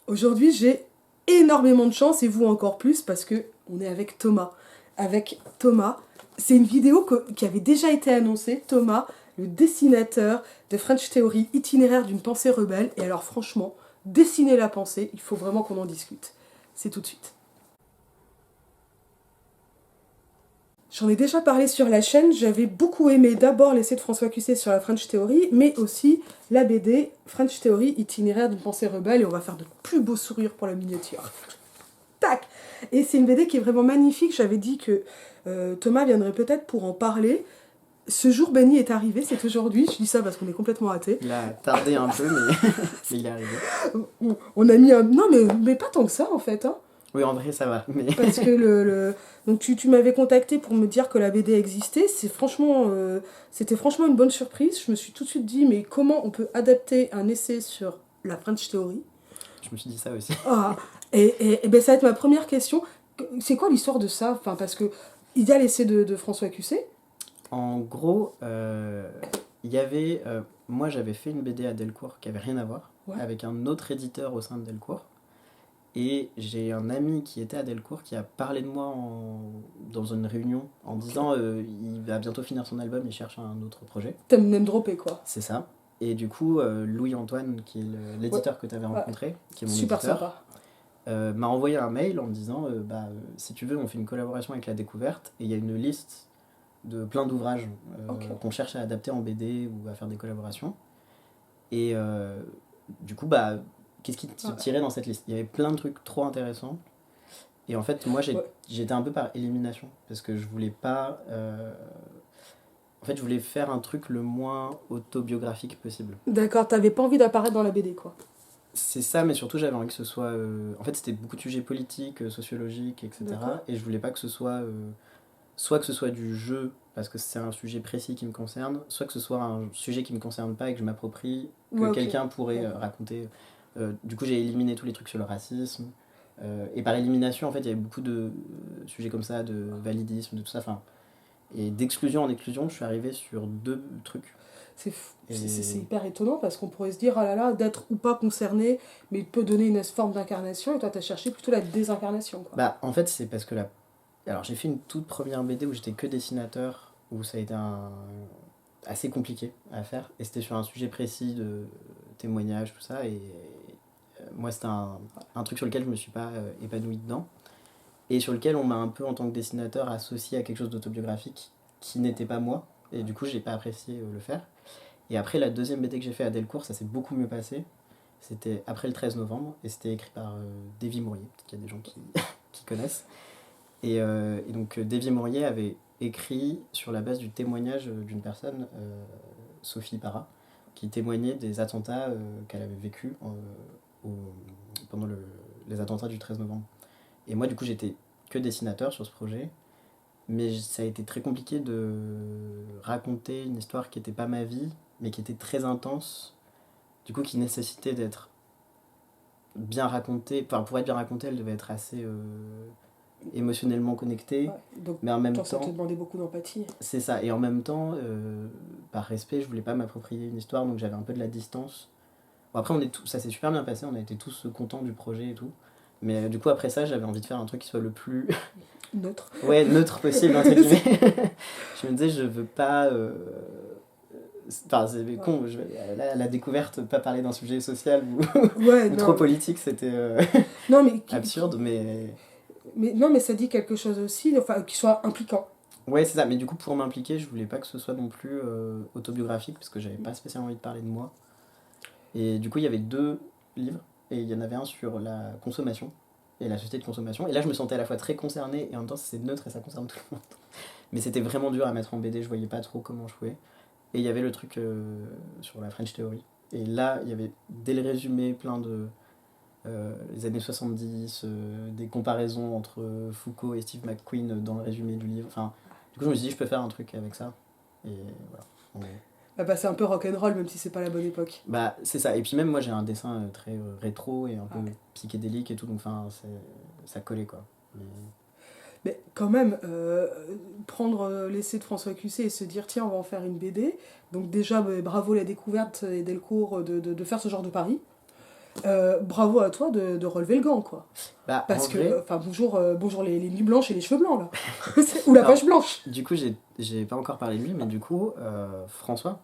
Aujourd'hui, j'ai énormément de chance et vous encore plus parce que on est avec Thomas. Avec Thomas, c'est une vidéo qui avait déjà été annoncée. Thomas, le dessinateur de French Theory, itinéraire d'une pensée rebelle. Et alors franchement, dessiner la pensée, il faut vraiment qu'on en discute. C'est tout de suite. J'en ai déjà parlé sur la chaîne, j'avais beaucoup aimé d'abord l'essai de François Cusset sur la French Theory, mais aussi la BD French Theory, itinéraire d'une pensée rebelle, et on va faire de plus beaux sourires pour la miniature. Tac. Et c'est une BD qui est vraiment magnifique, j'avais dit que Thomas viendrait peut-être pour en parler. Ce jour béni est arrivé, c'est aujourd'hui, je dis ça parce qu'on est complètement ratés. Il a tardé un peu, mais il est arrivé. On a mis un... Non, mais pas tant que ça en fait, hein. Oui, en vrai, ça va. Mais... Parce que donc tu m'avais contacté pour me dire que la BD existait. C'était franchement une bonne surprise. Je me suis tout de suite dit, mais comment on peut adapter un essai sur la French Theory? Je me suis dit ça aussi. Ah, et ben ça va être ma première question. C'est quoi l'histoire de ça? Enfin, parce que il y a l'essai de François Cusset. En gros, il y avait... moi, j'avais fait une BD à Delcourt qui avait rien à voir, Ouais. avec un autre éditeur au sein de Delcourt. Et j'ai un ami qui était à Delcourt qui a parlé de moi dans une réunion en disant il va bientôt finir son album, il cherche un autre projet. T'aimes name dropper quoi. C'est ça. Et du coup, Louis-Antoine, qui est l'éditeur que tu avais rencontré, qui est mon Super éditeur, sympa. m'a envoyé un mail en me disant si tu veux, on fait une collaboration avec La Découverte et il y a une liste de plein d'ouvrages qu'on cherche à adapter en BD ou à faire des collaborations. Et du coup, qu'est-ce qui te tirait dans cette liste? Il y avait plein de trucs trop intéressants. Et en fait, moi, j'étais un peu par élimination parce que je voulais pas. En fait, je voulais faire un truc le moins autobiographique possible. D'accord, t'avais pas envie d'apparaître dans la BD quoi. C'est ça, mais surtout j'avais envie que ce soit... En fait, c'était beaucoup de sujets politiques, sociologiques, etc. D'accord. Et je voulais pas que ce soit... soit que ce soit du jeu, parce que c'est un sujet précis qui me concerne, soit que ce soit un sujet qui me concerne pas et que je m'approprie, que quelqu'un pourrait raconter. Du coup, j'ai éliminé tous les trucs sur le racisme. Et par élimination, en fait, il y avait beaucoup de sujets comme ça, de validisme, de tout ça. Et d'exclusion en exclusion, je suis arrivé sur 2 trucs. C'est hyper étonnant parce qu'on pourrait se dire, oh là là, d'être ou pas concerné, mais il peut donner une forme d'incarnation, et toi t'as cherché plutôt la désincarnation. Quoi. En fait, c'est parce que alors j'ai fait une toute première BD où j'étais que dessinateur, où ça a été assez compliqué à faire, et c'était sur un sujet précis de témoignage, tout ça, et moi c'était un truc sur lequel je me suis pas épanoui dedans, et sur lequel on m'a un peu en tant que dessinateur associé à quelque chose d'autobiographique qui n'était pas moi, et du coup j'ai pas apprécié le faire. Et après la deuxième BD que j'ai fait à Delcourt, ça s'est beaucoup mieux passé, c'était après le 13 novembre, et c'était écrit par Davy Mourier, peut-être qu'il y a des gens qui connaissent. Et donc Davy Mourier avait écrit sur la base du témoignage d'une personne, Sophie Parra, qui témoignait des attentats qu'elle avait vécus pendant les attentats du 13 novembre. Et moi, du coup, j'étais que dessinateur sur ce projet, mais ça a été très compliqué de raconter une histoire qui n'était pas ma vie, mais qui était très intense, du coup, qui nécessitait d'être bien racontée. Enfin, pour être bien racontée, elle devait être assez... émotionnellement connecté, donc, mais en même ça temps te demandait beaucoup d'empathie. C'est ça, et en même temps par respect je voulais pas m'approprier une histoire, donc j'avais un peu de la distance. Bon, après ça s'est super bien passé, on a été tous contents du projet et tout, mais du coup après ça j'avais envie de faire un truc qui soit le plus neutre neutre possible entre guillemets. Je me disais je veux pas enfin c'est con, la découverte, pas parler d'un sujet social ou trop politique, c'était non, mais absurde, mais non, mais ça dit quelque chose aussi, enfin, qui soit impliquant. Ouais, c'est ça, mais du coup, pour m'impliquer, je voulais pas que ce soit non plus autobiographique, parce que j'avais pas spécialement envie de parler de moi. Et du coup, il y avait 2 livres, et il y en avait un sur la consommation, et la société de consommation. Et là, je me sentais à la fois très concerné, et en même temps, c'est neutre et ça concerne tout le monde. Mais c'était vraiment dur à mettre en BD, je voyais pas trop comment jouer. Et il y avait le truc sur la French Theory. Et là, il y avait, dès le résumé, plein de... les années 70, des comparaisons entre Foucault et Steve McQueen dans le résumé du livre. Enfin, du coup, je me suis dit, je peux faire un truc avec ça. Et voilà. C'est un peu rock'n'roll, même si c'est pas la bonne époque. C'est ça. Et puis même, moi, j'ai un dessin très rétro et un peu psychédélique et tout, donc ça collait, quoi. Mais quand même, prendre l'essai de François Cusset et se dire, tiens, on va en faire une BD. Donc déjà, bravo La Découverte et Delcourt de faire ce genre de pari. Bravo à toi de relever le gant, quoi. Bah, en Parce que, vrai, enfin, bonjour les nuits blanches et les cheveux blancs, là. Ou la alors, page blanche. du coup, j'ai pas encore parlé de lui, mais du coup, François,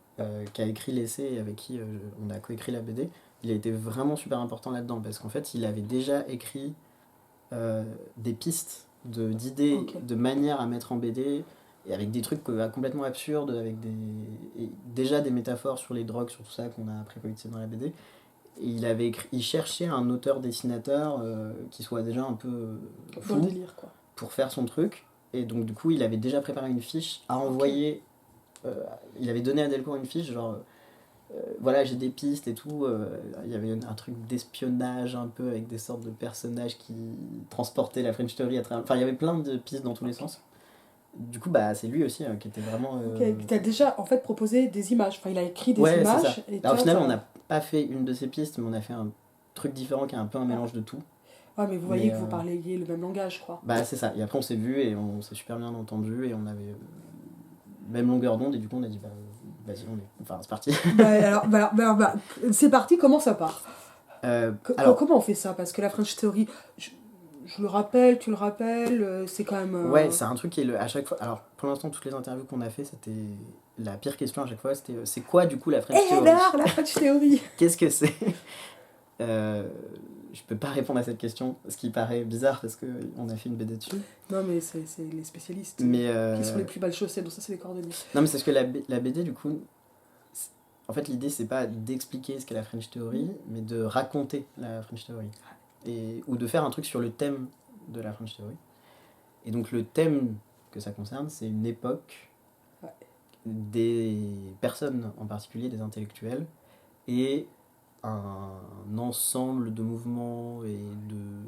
qui a écrit l'essai et avec qui on a coécrit la BD, il a été vraiment super important là-dedans parce qu'en fait, il avait déjà écrit des pistes d'idées, Ok. de manières à mettre en BD, et avec des trucs complètement absurdes, avec et déjà des métaphores sur les drogues, sur tout ça qu'on a préconisé dans la BD. Et il cherchait un auteur-dessinateur qui soit déjà un peu Dans le fou délire, quoi. pour faire son truc. Et donc, du coup, il avait déjà préparé une fiche à Ok. envoyer. euh, il avait donné à Delcourt une fiche, genre voilà, j'ai des pistes et tout. Il y avait un truc d'espionnage un peu avec des sortes de personnages qui transportaient la French Theory à travers. Enfin, il y avait plein de pistes dans tous les Ok. sens. Du coup, bah, c'est lui aussi qui était vraiment. Ok. T'as déjà, en fait, proposé des images. Enfin, il a écrit des Ouais, c'est ça. images et Alors, au toi, final, on t'as... n'a pas fait une de ces pistes, mais on a fait un truc différent qui est un peu un Ah, mélange de tout. ouais, mais vous voyez Mais que vous parliez le même langage, quoi. bah, c'est ça. Et après, on s'est vu et on s'est super bien entendu et on avait même longueur d'onde et du coup, on a dit bah, vas-y, enfin, c'est parti. C'est parti, comment ça part? Alors, Comment on fait ça? Parce que la French Theory, je, je le rappelle, tu le rappelles, c'est quand même... ouais, c'est un truc qui est à chaque fois. Alors, pour l'instant, toutes les interviews qu'on a fait, c'était la pire question à chaque fois. C'était c'est quoi du coup la French Et Theory? alors, la French Theory? Qu'est-ce que c'est? euh, je peux pas répondre à cette question, ce qui paraît bizarre parce que on a fait une BD dessus. Non, mais c'est les spécialistes Mais qui sont les plus mal chaussés, donc ça, c'est les cordonniers. non, mais c'est parce que la BD du coup, en fait, l'idée c'est pas d'expliquer ce qu'est la French Theory, mais de raconter la French Theory ou de faire un truc sur le thème de la French Theory. Et donc le thème que ça concerne, c'est une époque, Ouais. des personnes en particulier, des intellectuels, et un ensemble de mouvements et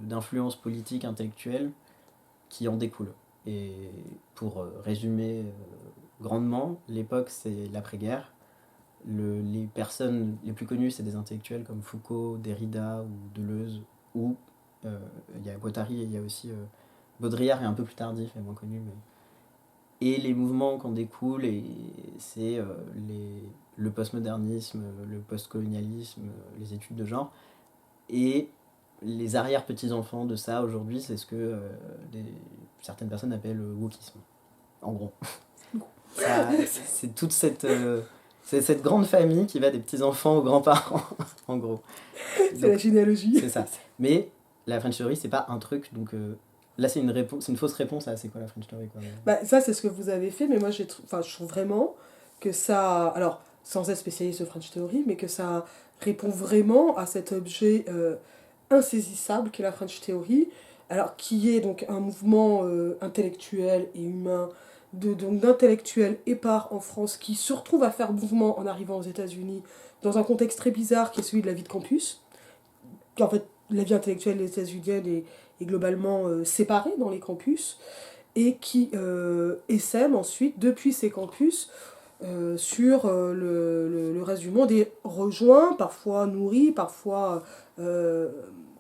d'influences politiques intellectuelles qui en découlent. Et pour résumer grandement, l'époque c'est l'après-guerre. Les personnes les plus connues, c'est des intellectuels comme Foucault, Derrida ou Deleuze, ou il y a Guattari et il y a aussi Baudrillard est un peu plus tardif et moins connu, mais et les mouvements qu'en découlent, et c'est le postmodernisme, le postcolonialisme, les études de genre. Et les arrière-petits-enfants de ça aujourd'hui, c'est ce que certaines personnes appellent le wokisme, en gros. C'est toute c'est cette grande famille qui va des petits-enfants aux grands-parents, en gros. C'est la Donc, généalogie. c'est ça. Mais la French Theory, c'est pas un truc, donc là, c'est c'est une fausse réponse à c'est quoi la French Theory, quoi. Bah, ça, c'est ce que vous avez fait, mais moi, enfin, je trouve vraiment que ça... Alors, sans être spécialiste de French Theory, mais que ça répond vraiment à cet objet insaisissable qu'est la French Theory, alors qui est donc un mouvement intellectuel et humain donc d'intellectuels épars en France qui se retrouvent à faire mouvement en arrivant aux États-Unis dans un contexte très bizarre qui est celui de la vie de campus. En fait, la vie intellectuelle des États-Uniennes est globalement séparée dans les campus et qui essaiment ensuite, depuis ces campus, sur le reste du monde et rejoint, parfois nourrit, parfois euh,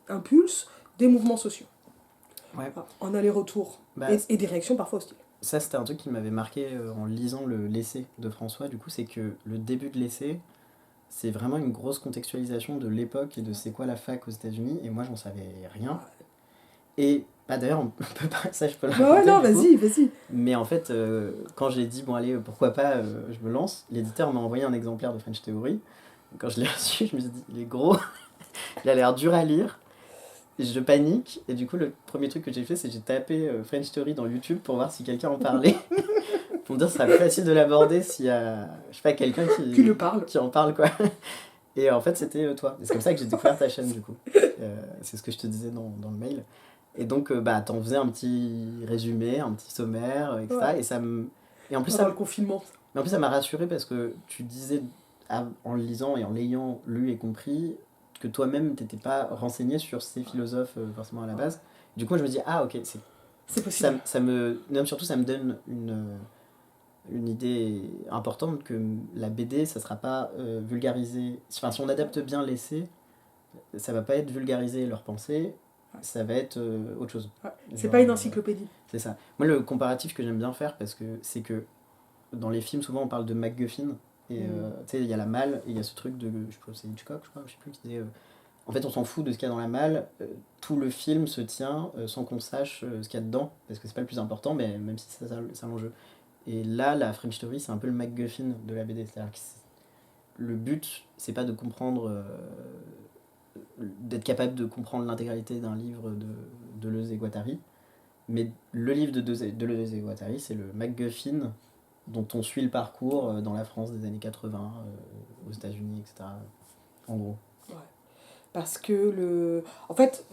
impulse des mouvements sociaux. Ouais. Enfin, en aller-retour. Bah, Et des réactions parfois hostiles. ça, c'était un truc qui m'avait marqué en lisant l'essai de François, du coup, c'est que le début de l'essai, c'est vraiment une grosse contextualisation de l'époque et de c'est quoi la fac aux États-Unis, et moi, j'en savais rien. Et bah, d'ailleurs, on peut pas, ça, je peux le Bah ouais, raconter, non, du coup. vas-y. Mais en fait, quand j'ai dit, bon, allez, pourquoi pas, je me lance, l'éditeur m'a envoyé un exemplaire de French Theory. Quand je l'ai reçu, je me suis dit, il est gros, il a l'air dur à lire. Je panique, et du coup, le premier truc que j'ai fait, c'est que j'ai tapé French Theory dans YouTube pour voir si quelqu'un en parlait. Pour me dire, ce sera plus facile de l'aborder s'il y a, je sais pas, quelqu'un Qui le parle. qui en parle, quoi. Et en fait, c'était toi. Et c'est comme ça que j'ai découvert ta chaîne, du coup. C'est ce que je te disais dans le mail. Et donc, bah, t'en faisais un petit résumé, un petit sommaire, etc. Ouais. Et ça me... Et en plus, Pendant le confinement. mais en plus, ça m'a rassuré parce que tu disais, en le lisant et en l'ayant lu et compris, que toi-même, t'étais pas renseigné sur ces philosophes forcément à la base. Du coup, je me dis, ah, ok, C'est possible. ça me... Non, surtout, ça me donne une idée importante que la BD, ça sera pas vulgarisé. Enfin, si on adapte bien l'essai, ça va pas être vulgariser leurs pensées, ça va être autre chose. Ouais. C'est Genre, pas une encyclopédie. c'est ça. Moi, le comparatif que j'aime bien faire, parce que c'est que dans les films, souvent, on parle de MacGuffin. Et tu sais, il y a la malle, et il y a ce truc de. Je sais pas, c'est Hitchcock, je crois, je sais plus, qui disait en fait, on s'en fout de ce qu'il y a dans la malle. Tout le film se tient sans qu'on sache ce qu'il y a dedans, parce que c'est pas le plus important, mais même si c'est l'enjeu. Et là, la French Theory, c'est un peu le MacGuffin de la BD. C'est-à-dire que le but, c'est pas de comprendre, d'être capable de comprendre l'intégralité d'un livre de Deleuze et Guattari, mais le livre de Deleuze et Guattari, c'est le MacGuffin dont on suit le parcours dans la France des années 80, aux États-Unis, etc. En gros. Ouais. Parce que en fait,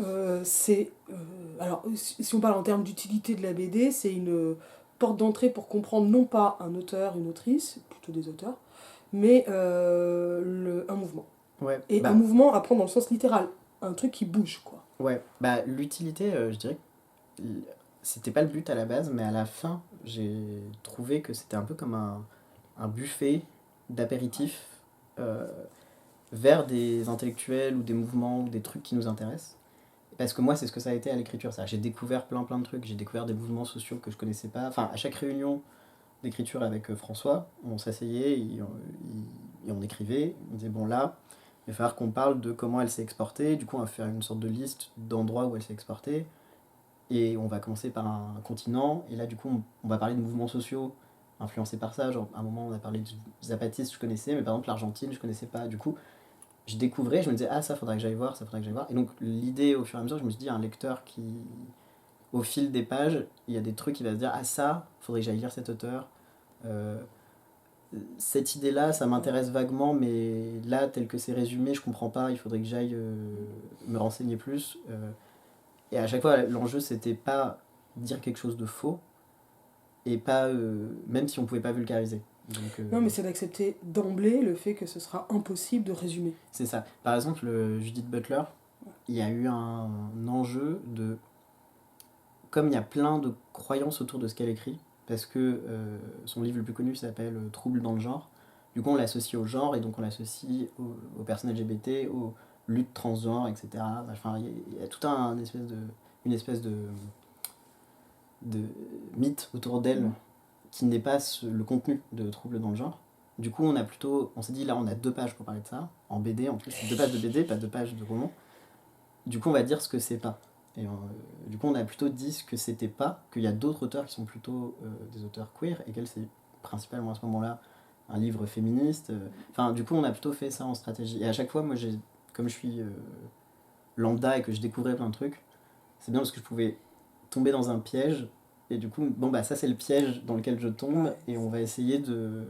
alors, si on parle en termes d'utilité de la BD, c'est une porte d'entrée pour comprendre non pas un auteur, une autrice, plutôt des auteurs, mais un mouvement. Ouais, Et un mouvement à prendre dans le sens littéral, un truc qui bouge, quoi. Ouais, l'utilité, je dirais que c'était pas le but à la base, mais à la fin, j'ai trouvé que c'était un peu comme un buffet d'apéritifs vers des intellectuels ou des mouvements ou des trucs qui nous intéressent. Parce que moi, c'est ce que ça a été à l'écriture. J'ai découvert plein de trucs. J'ai découvert des mouvements sociaux que je connaissais pas. Enfin, à chaque réunion d'écriture avec François, on s'asseyait et on écrivait. On disait, bon là, il va falloir qu'on parle de comment elle s'est exportée. Du coup, on va faire une sorte de liste d'endroits où elle s'est exportée. Et on va commencer par un continent. Et là, du coup, on va parler de mouvements sociaux influencés par ça. Genre, à un moment, on a parlé de zapatistes, je connaissais, mais par exemple, l'Argentine, je connaissais pas. Du coup, je découvrais, je me disais, ah, ça faudrait que j'aille voir, ça faudrait que j'aille voir. Et donc, l'idée, au fur et à mesure, je me suis dit, un lecteur qui, au fil des pages, il y a des trucs qui va se dire, ah, ça, faudrait que j'aille lire cet auteur. Euh, Cette idée-là, ça m'intéresse vaguement, mais là, tel que c'est résumé, je comprends pas, il faudrait que j'aille me renseigner plus. Et à chaque fois, l'enjeu, c'était pas dire quelque chose de faux, et pas, même si on pouvait pas vulgariser. Donc, Non, mais c'est d'accepter d'emblée le fait que ce sera impossible de résumer. c'est ça. Par exemple, Judith Butler, il y a eu un enjeu de... Comme il y a plein de croyances autour de ce qu'elle écrit, parce que son livre le plus connu s'appelle Trouble dans le genre, du coup on l'associe au genre, et donc on l'associe aux personnes LGBT, aux luttes transgenres, etc. Enfin, il y a tout une espèce de mythe autour d'elle qui n'est pas le contenu de Trouble dans le genre. Du coup, on s'est dit, là, on a 2 pages pour parler de ça, en BD en plus, 2 pages de BD, pas 2 pages de roman. Du coup, on va dire ce que c'est pas. Et du coup, on a plutôt dit ce que c'était pas, qu'il y a d'autres auteurs qui sont plutôt des auteurs queer, et qu'elle, c'est principalement à ce moment-là un livre féministe. Enfin, du coup, on a plutôt fait ça en stratégie. Et à chaque fois, moi, comme je suis lambda et que je découvrais plein de trucs, c'est bien parce que je pouvais tomber dans un piège. Et du coup, bon, ça, c'est le piège dans lequel je tombe, et on va essayer de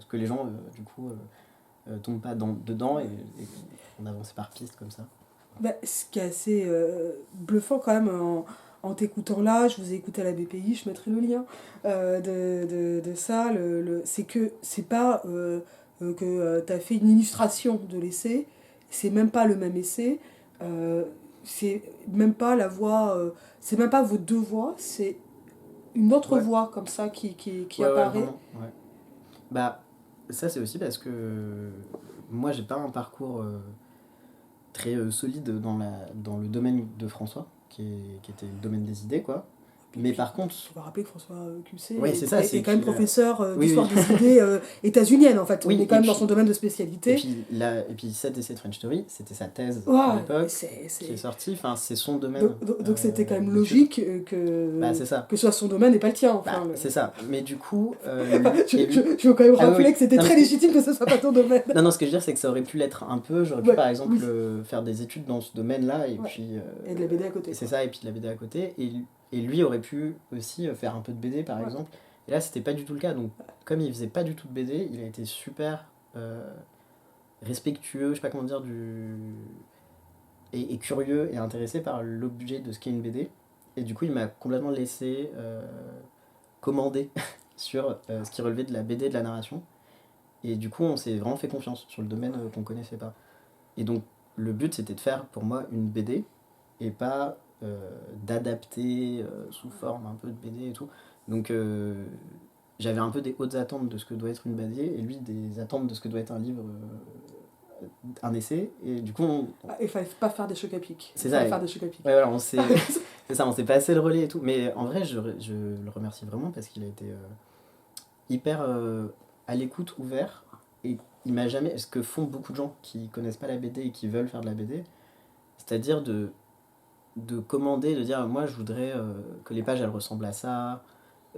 que les gens, du coup, tombent pas dedans, et on avance par pistes comme ça. Ce qui est assez bluffant quand même en t'écoutant là, je vous ai écouté à la BPI, je mettrai le lien de ça, c'est que c'est pas que tu as fait une illustration de l'essai, c'est même pas le même essai, c'est même pas la voix, c'est même pas vos 2 voix, c'est une autre Ouais. voix comme ça qui Ouais, apparaît. vraiment, ouais. Ça, c'est aussi parce que moi, j'ai pas un parcours très solide dans le domaine de François, qui était le domaine des idées, quoi. Mais par contre, Tu vas rappeler que François QC ouais, c'est ça, est quand même professeur oui, d'histoire oui. des idées états-unienne en fait. Oui, On est quand et même dans puis- son domaine de Et spécialité. puis cet essai de French Theory, c'était sa thèse à Ouais, l'époque, c'est- qui est c'est- sorti. Enfin, c'est son domaine. donc c'était quand même d'études. logique C'est ça. que ce soit son domaine et pas le tien. Enfin, C'est ça. Mais du coup, je veux quand même Ah oui, rappeler oui. que c'était Non, mais très légitime que ce soit pas ton domaine. Non, ce que je veux dire, c'est que ça aurait pu l'être un peu. J'aurais pu, Ouais, par exemple, oui. faire des études dans ce domaine-là, et Ouais. puis... Et de la BD à côté. c'est ça, et puis de la BD à côté. Et lui aurait pu aussi faire un peu de BD, par Ouais. exemple. Et là, c'était pas du tout le cas. Donc, comme il faisait pas du tout de BD, il a été super respectueux, je sais pas comment dire, et curieux et intéressé par l'objet de ce qu'est une BD. Et du coup, il m'a complètement laissé commander sur ce qui relevait de la BD et de la narration. Et du coup, on s'est vraiment fait confiance sur le domaine qu'on connaissait pas. Et donc, le but, c'était de faire, pour moi, une BD, et pas d'adapter sous forme un peu de BD et tout. Donc, j'avais un peu des hautes attentes de ce que doit être une BD, et lui, des attentes de ce que doit être un livre, un essai. Et du coup, Il fallait pas faire des chocs à pic. C'est Il ça, fallait et- faire des chocs à pic. ouais, voilà, c'est ça, on s'est passé le relais et tout. Mais en vrai, je le remercie vraiment parce qu'il a été hyper à l'écoute, ouvert. Et il m'a jamais... Ce que font beaucoup de gens qui connaissent pas la BD et qui veulent faire de la BD, C'est-à-dire de commander, de dire moi je voudrais que les pages elles ressemblent à ça.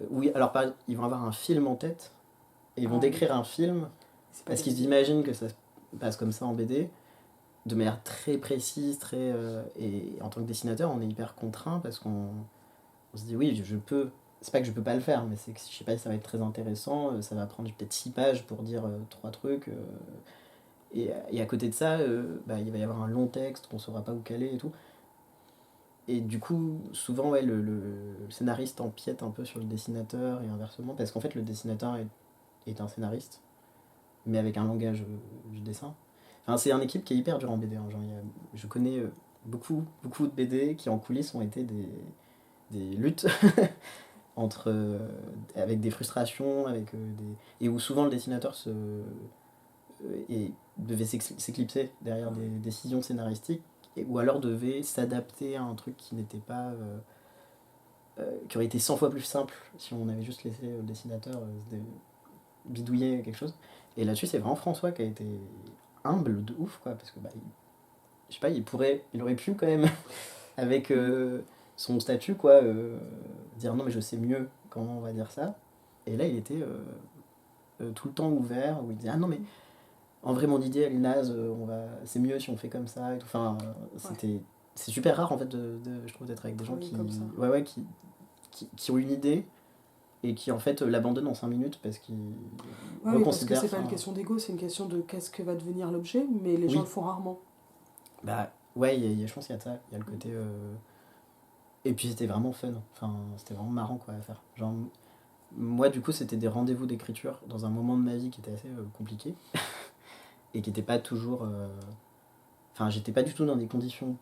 Oui, alors ils vont avoir un film en tête et ils vont décrire un film parce qu'ils imaginent que ça se passe comme ça en BD de manière très précise, et en tant que dessinateur on est hyper contraint parce qu'on se dit oui je peux, c'est pas que je peux pas le faire mais c'est que je sais pas si ça va être très intéressant, ça va prendre peut-être 6 pages pour dire 3 trucs et à côté de ça il va y avoir un long texte qu'on saura pas où caler et tout. Et du coup, souvent, ouais, le scénariste empiète un peu sur le dessinateur et inversement, parce qu'en fait, le dessinateur est un scénariste, mais avec un langage du dessin. Enfin, c'est une équipe qui est hyper dure en BD. Hein, genre, je connais beaucoup de BD qui, en coulisses, ont été des luttes entre, avec des frustrations, et où souvent le dessinateur devait s'éclipser derrière des décisions scénaristiques, ou alors devait s'adapter à un truc qui n'était pas qui aurait été 100 fois plus simple si on avait juste laissé le dessinateur bidouiller quelque chose. Et là-dessus, c'est vraiment François qui a été humble de ouf, quoi, parce que je sais pas, il aurait pu quand même avec son statut, quoi, dire non mais je sais mieux comment on va dire ça. Et là, il était tout le temps ouvert, où il disait ah non mais en vrai mon idée elle est naze, c'est mieux si on fait comme ça et tout. Enfin, c'est super rare en fait je trouve d'être avec des gens qui ont une idée et qui en fait l'abandonnent en 5 minutes parce qu'ils reconsidèrent. Parce que c'est pas une question d'ego, c'est une question de qu'est-ce que va devenir l'objet, mais les gens le font rarement. Bah ouais, je pense qu'il y a de ça, il y a le côté. Et puis c'était vraiment fun, enfin c'était vraiment marrant quoi à faire. Genre, moi du coup c'était des rendez-vous d'écriture dans un moment de ma vie qui était assez compliqué et qui était pas toujours. Enfin j'étais pas du tout dans des conditions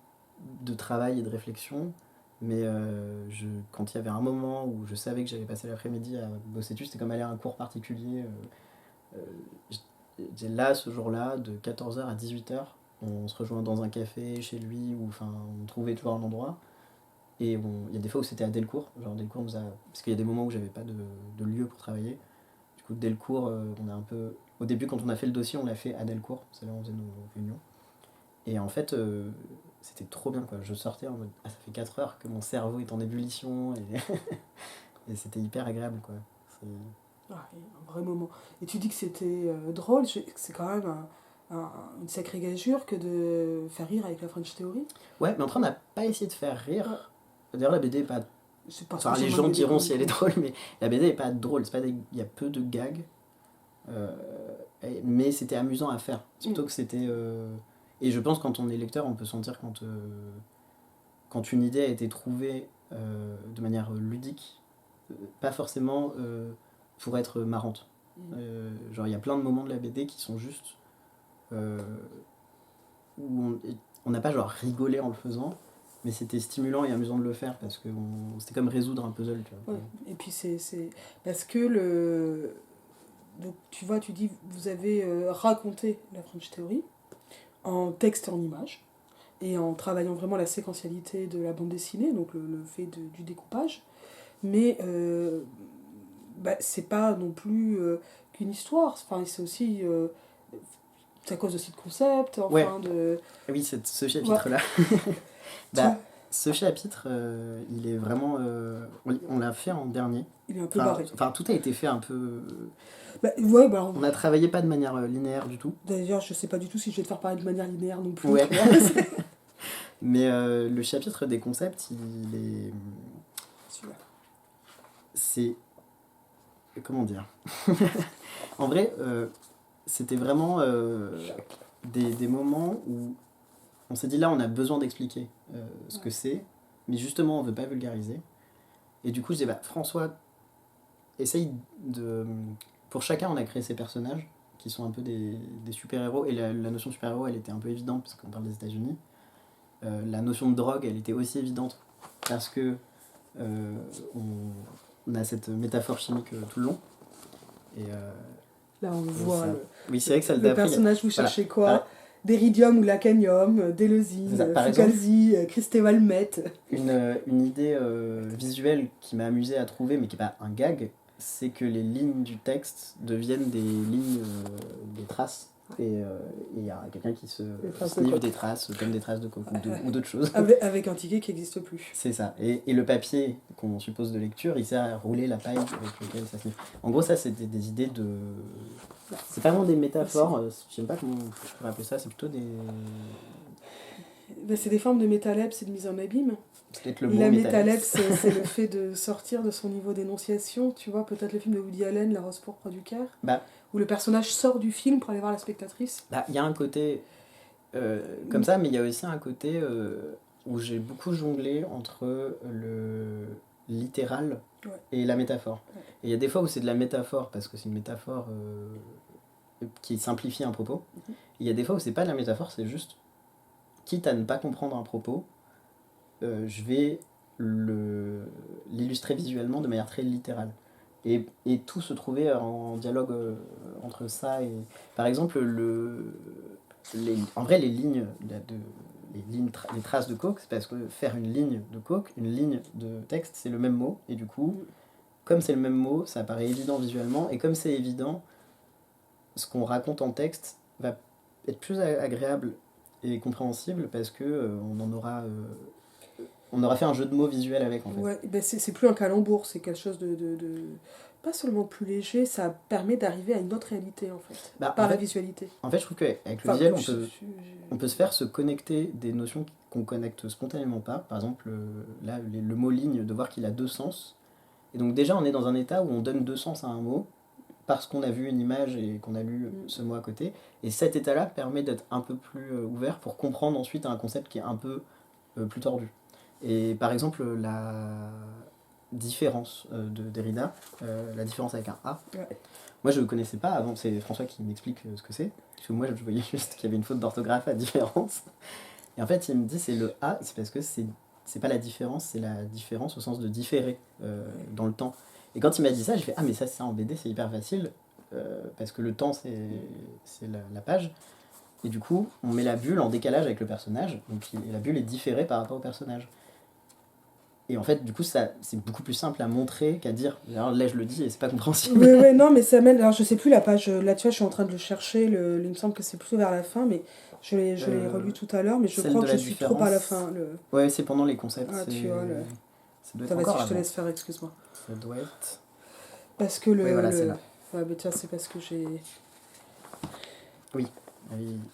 de travail et de réflexion. Mais quand il y avait un moment où je savais que j'allais passer l'après-midi à bosser dessus, c'était comme aller à un cours particulier. Là, ce jour-là, de 14h à 18h, on se rejoint dans un café, chez lui, ou enfin, on trouvait toujours un endroit. Et il y a des fois où c'était à Delcourt. Genre Delcourt parce qu'il y a des moments où j'avais pas de lieu pour travailler. Du coup, Delcourt, on a un peu. Au début, quand on a fait le dossier, on l'a fait à Delcourt. C'est là où on faisait nos réunions. Et en fait, c'était trop bien quoi. Je sortais en mode ça fait 4 heures que mon cerveau est en ébullition et c'était hyper agréable quoi. Un vrai moment. Et tu dis que c'était drôle, c'est quand même une sacrée gageure que de faire rire avec la French Theory. Ouais, mais après on n'a pas essayé de faire rire. D'ailleurs la BD est pas. Enfin, les gens diront si elle est drôle, mais la BD est pas drôle. Il y a peu de gags, mais c'était amusant à faire. Surtout que c'était. Et je pense quand on est lecteur, on peut sentir quand une idée a été trouvée de manière ludique, pas forcément pour être marrante. Genre il y a plein de moments de la BD qui sont juste où on n'a pas genre rigolé en le faisant, mais c'était stimulant et amusant de le faire parce que c'était comme résoudre un puzzle. Tu vois. Ouais. Et puis c'est parce que donc tu vois, tu dis vous avez raconté la French Theory en texte et en image et en travaillant vraiment la séquentialité de la bande dessinée, donc le fait du découpage, mais c'est pas non plus qu'une histoire, enfin, c'est aussi c'est à cause aussi de concept, enfin de... Oui, ce chapitre-là. Ce chapitre, il est vraiment... on l'a fait en dernier. Il est un peu barré. Enfin, tout a été fait un peu... On a travaillé pas de manière linéaire du tout. D'ailleurs, je sais pas du tout si je vais te faire parler de manière linéaire non plus. Ouais. Mais le chapitre des concepts, il est... C'est... Comment dire. En vrai, c'était vraiment des moments où on s'est dit là, on a besoin d'expliquer ce que c'est, mais justement, on veut pas vulgariser. Et du coup, je dis, François, essaye de... Pour chacun, on a créé ces personnages qui sont un peu des super-héros, et la notion de super-héros, elle était un peu évidente parce qu'on parle des États-Unis. La notion de drogue, elle était aussi évidente parce que on a cette métaphore chimique tout le long. Et là, on voit oui, c'est vrai que ça le personnage, vous cherchez quoi Deridium ou lacanium, Déleuze, Fugazi, Christéval Met. Une idée visuelle qui m'a amusé à trouver, mais qui n'est pas un gag, c'est que les lignes du texte deviennent des lignes, des traces Et il y a quelqu'un qui se traces de sniffe coke. des traces, comme des traces de coke ou d'autres choses. Avec un ticket qui n'existe plus. C'est ça. Et le papier qu'on suppose de lecture, il sert à rouler la paille avec laquelle ça sniffe. En gros, ça, c'est des idées de... C'est pas vraiment des métaphores, je sais pas comment je pourrais appeler ça, c'est plutôt des... C'est des formes de métalèpse, c'est de mise en abîme. C'est peut-être le mot La métalèpse. métalèpse, c'est le fait de sortir de son niveau d'énonciation. Tu vois, peut-être le film de Woody Allen, La Rose pourpre du Caire, Bah, où le personnage sort du film pour aller voir la spectatrice. il y a un côté comme ça, mais il y a aussi un côté où j'ai beaucoup jonglé entre le littéral et la métaphore. Ouais. Et il y a des fois où c'est de la métaphore, parce que c'est une métaphore qui simplifie un propos. Et il y a des fois où c'est pas de la métaphore, c'est juste, quitte à ne pas comprendre un propos, je vais l'illustrer visuellement de manière très littérale. Et tout se trouvait en dialogue entre ça et... Par exemple, en vrai, les lignes, les traces de coke, c'est parce que faire une ligne de coke, une ligne de texte, c'est le même mot. Et du coup, comme c'est le même mot, ça paraît évident visuellement. Et comme c'est évident, ce qu'on raconte en texte va être plus agréable et compréhensible parce que on aura fait un jeu de mots visuel avec, en fait. Ouais, ben c'est plus un calembour, c'est quelque chose pas seulement plus léger, ça permet d'arriver à une autre réalité, en fait, par la visualité. En fait, je trouve qu'avec le visuel, on peut se faire se connecter des notions qu'on connecte spontanément pas. Par exemple, là, le mot ligne, de voir qu'il a deux sens. Et donc déjà, on est dans un état où on donne deux sens à un mot, parce qu'on a vu une image et qu'on a lu ce mot à côté. Et cet état-là permet d'être un peu plus ouvert pour comprendre ensuite un concept qui est un peu plus tordu. Et par exemple, la différence de Derrida, la différence avec un A, moi je ne connaissais pas avant, c'est François qui m'explique ce que c'est, parce que moi je voyais juste qu'il y avait une faute d'orthographe à différence. Et en fait, il me dit c'est le A, c'est parce que c'est pas la différence, c'est la différence au sens de différer dans le temps. Et quand il m'a dit ça, j'ai fait ah, mais ça en BD c'est hyper facile, parce que le temps c'est la page. Et du coup, on met la bulle en décalage avec le personnage, donc la bulle est différée par rapport au personnage. Et en fait, du coup, c'est beaucoup plus simple à montrer qu'à dire. Alors là, je le dis et c'est pas compréhensible. Oui, non, mais ça mène. Alors, je sais plus la page. Là, tu vois, je suis en train de le chercher. Il me semble que c'est plutôt vers la fin, mais je l'ai relu tout à l'heure, mais je crois que je suis trop à la fin. Ouais, c'est pendant les concepts. Ah, tu vois, ça doit être encore vas-y, je te laisse faire, excuse-moi. Ça doit être... Parce que Oui, voilà, c'est là. Ouais, mais tu vois, c'est parce que j'ai... Oui,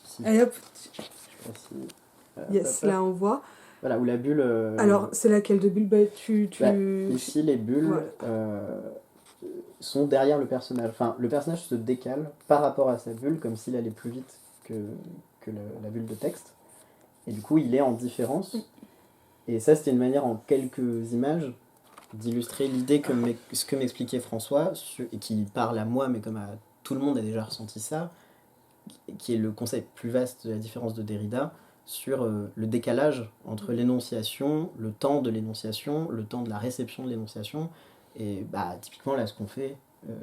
ici. Allez, hop. Je sais pas si... Yes, là, on voit. Voilà, où la bulle... Alors, c'est laquelle de bulle ici, les bulles sont derrière le personnage. Enfin, le personnage se décale par rapport à sa bulle, comme s'il allait plus vite que la bulle de texte. Et du coup, il est en différence. Et ça, c'était une manière, en quelques images, d'illustrer l'idée ce que m'expliquait François, et qui parle à moi, mais comme à tout le monde a déjà ressenti ça, qui est le concept plus vaste de la différence de Derrida, sur le décalage entre l'énonciation, le temps de l'énonciation, le temps de la réception de l'énonciation. Et typiquement, là, ce qu'on fait,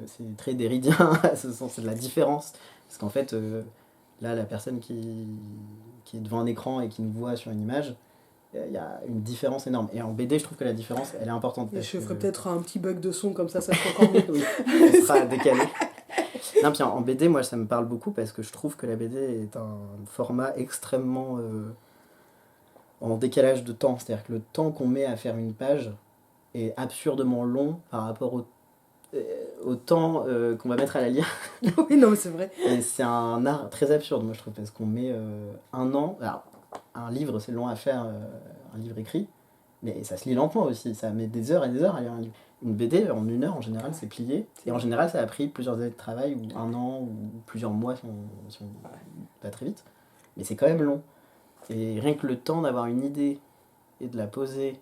c'est très derridien, c'est de la différence. Parce qu'en fait, là, la personne qui est devant un écran et qui nous voit sur une image, il y a une différence énorme. Et en BD, je trouve que la différence, elle est importante. Et je ferai peut-être un petit bug de son, comme ça sera encore mieux. Oui, on sera décalé. Non, puis en BD, moi, ça me parle beaucoup parce que je trouve que la BD est un format extrêmement en décalage de temps. C'est-à-dire que le temps qu'on met à faire une page est absurdement long par rapport au temps qu'on va mettre à la lire. Oui, non, mais c'est vrai. Et c'est un art très absurde, moi, je trouve, parce qu'on met un an... Alors, un livre, c'est long à faire, un livre écrit, mais ça se lit lentement aussi. Ça met des heures et des heures à lire un livre. Une BD, en 1 heure, en général, c'est plié. Et en général, ça a pris plusieurs années de travail, ou 1 an, ou plusieurs mois, si on va très vite. Mais c'est quand même long. Et rien que le temps d'avoir une idée, et de la poser,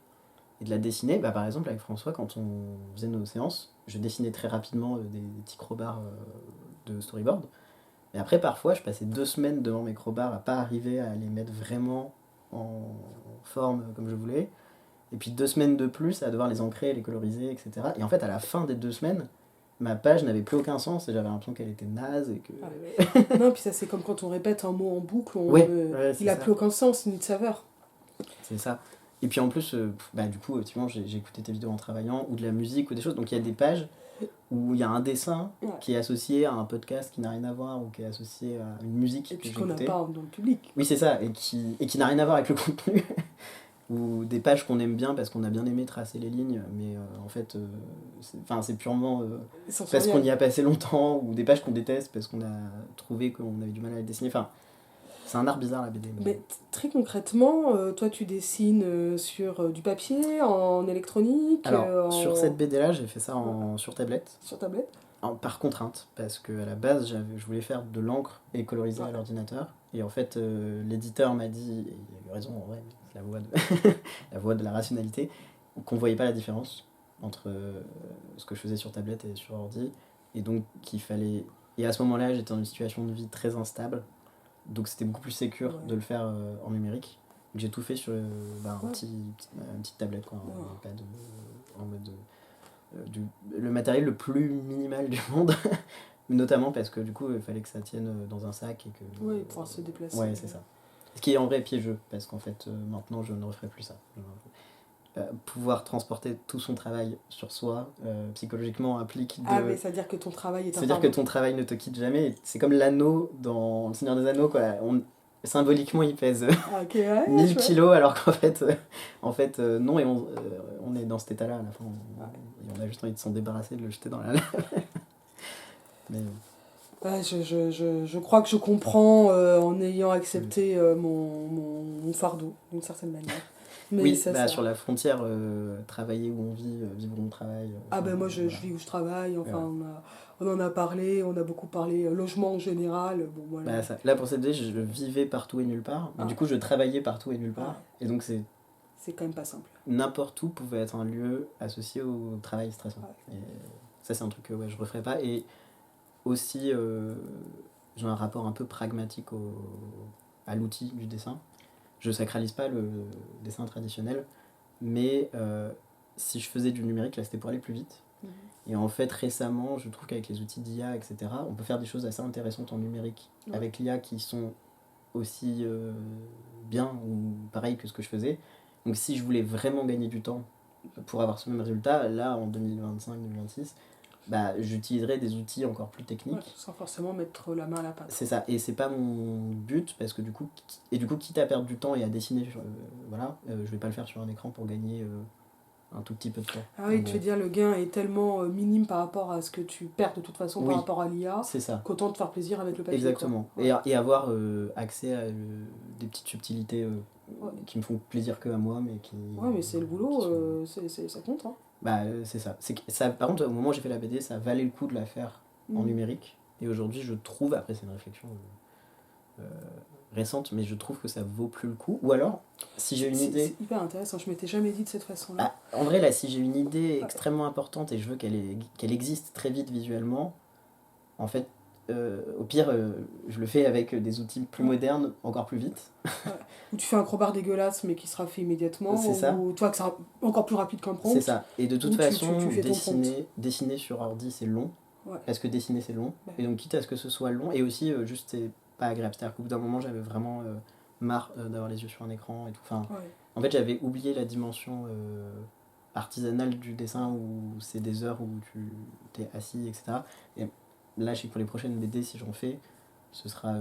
et de la dessiner, par exemple, avec François, quand on faisait nos séances, je dessinais très rapidement des petits crobards de storyboard. Mais après, parfois, je passais 2 semaines devant mes crobards à pas arriver à les mettre vraiment en forme comme je voulais. Et puis 2 semaines de plus à devoir les ancrer, les coloriser, etc. Et en fait, à la fin des 2 semaines, ma page n'avait plus aucun sens et j'avais l'impression qu'elle était naze. Et que... Non, puis ça, c'est comme quand on répète un mot en boucle, il n'a plus aucun sens ni de saveur. C'est ça. Et puis en plus, du coup, effectivement, j'ai écouté tes vidéos en travaillant, ou de la musique, ou des choses. Donc il y a des pages où il y a un dessin Ouais. qui est associé à un podcast qui n'a rien à voir, ou qui est associé à une musique Et que puis j'ai qu'on n'a écoutée. pas dans le public. Oui, c'est ça, et qui n'a rien à voir avec le contenu. Ou des pages qu'on aime bien parce qu'on a bien aimé tracer les lignes, mais en fait, c'est purement parce qu'on y a passé longtemps, ou des pages qu'on déteste parce qu'on a trouvé qu'on avait du mal à les dessiner. Enfin, c'est un art bizarre la BD. Mais très concrètement, toi tu dessines sur du papier, en électronique, Alors, sur cette en... BD-là, j'ai fait ça sur tablette. sur tablette. Par contrainte, parce qu'à la base, je voulais faire de l'encre et coloriser à Ouais. l'ordinateur. Et en fait, l'éditeur m'a dit, et il a eu raison en vrai, c'est la voie de, la voie de la rationalité, qu'on voyait pas la différence entre ce que je faisais sur tablette et sur ordi. Et donc, qu'il fallait. Et à ce moment-là, j'étais dans une situation de vie très instable. Donc, c'était beaucoup plus sécure de le faire en numérique. Donc, j'ai tout fait sur une petite tablette, quoi, en mode. Le matériel le plus minimal du monde, notamment parce que du coup il fallait que ça tienne dans un sac et que Oui, pour se déplacer. ouais, c'est ça, ce qui est en vrai piégeux parce qu'en fait maintenant je ne referai plus ça. Pouvoir transporter tout son travail sur soi psychologiquement implique de... Ah mais ça veut dire que ton travail est un c'est-à-dire que ton travail ne te quitte jamais. C'est comme l'anneau dans Le Seigneur des Anneaux, quoi. Symboliquement il pèse ok, ouais, 1000 kilos, alors qu'en fait, non, et on est dans cet état-là à la fin. Et on a juste envie de s'en débarrasser, de le jeter dans la lave. Mais Ouais, je crois que je comprends en ayant accepté mon fardeau, d'une certaine manière. Mais oui, ça. sur la frontière, travailler où on vit, vivre où on travaille. Ah ben moi je voilà. vis où je travaille, enfin Ouais. on en a parlé, on a beaucoup parlé logement en général. Bon, voilà. Là, pour cette idée, je vivais partout et nulle part, mais du coup je travaillais partout et nulle part. Ah. Et donc c'est quand même pas simple. n'importe où pouvait être un lieu associé au travail stressant. Ouais. Et ça, c'est un truc que je referais pas. Et aussi, j'ai un rapport un peu pragmatique à l'outil du dessin. Je sacralise pas le dessin traditionnel, mais si je faisais du numérique, là c'était pour aller plus vite. Et en fait, récemment, je trouve qu'avec les outils d'IA, etc., on peut faire des choses assez intéressantes en numérique avec l'IA qui sont aussi bien ou pareil que ce que je faisais. Donc si je voulais vraiment gagner du temps pour avoir ce même résultat, là en 2025-2026, j'utiliserais des outils encore plus techniques. Ouais, sans forcément mettre la main à la pâte. C'est ça, et c'est pas mon but, parce que du coup, quitte à perdre du temps et à dessiner, je vais pas le faire sur un écran pour gagner un tout petit peu de temps. Ah oui, tu veux dire le gain est tellement minime par rapport à ce que tu perds de toute façon par rapport à l'IA, c'est ça. Qu'autant te faire plaisir avec le papier. Exactement, et avoir accès à des petites subtilités qui me font plaisir que à moi, mais qui... Ouais, mais c'est le boulot, ça compte, hein. C'est ça. Par contre, au moment où j'ai fait la BD, ça valait le coup de la faire en numérique. Et aujourd'hui, je trouve, après c'est une réflexion récente, mais je trouve que ça vaut plus le coup. Ou alors, si j'ai une idée... C'est hyper intéressant, je m'étais jamais dit de cette façon-là. En vrai, là, si j'ai une idée extrêmement importante et je veux qu'elle existe très vite visuellement, en fait, au pire, je le fais avec des outils plus modernes, encore plus vite. Ou tu fais un crowbar dégueulasse mais qui sera fait immédiatement, c'est ça. ou toi que c'est encore plus rapide qu'un prompt. C'est ça. Et de toute façon, tu fais ton dessiner sur ordi, c'est long. Ouais. Parce que dessiner, c'est long. Ouais. Et donc, quitte à ce que ce soit long, et aussi, juste, c'est pas agréable. C'est-à-dire qu'au bout d'un moment, j'avais vraiment marre d'avoir les yeux sur un écran et tout. Enfin, en fait, j'avais oublié la dimension artisanale du dessin où c'est des heures où tu t'es assis, etc. Et là, je sais que pour les prochaines BD, si j'en fais, ce sera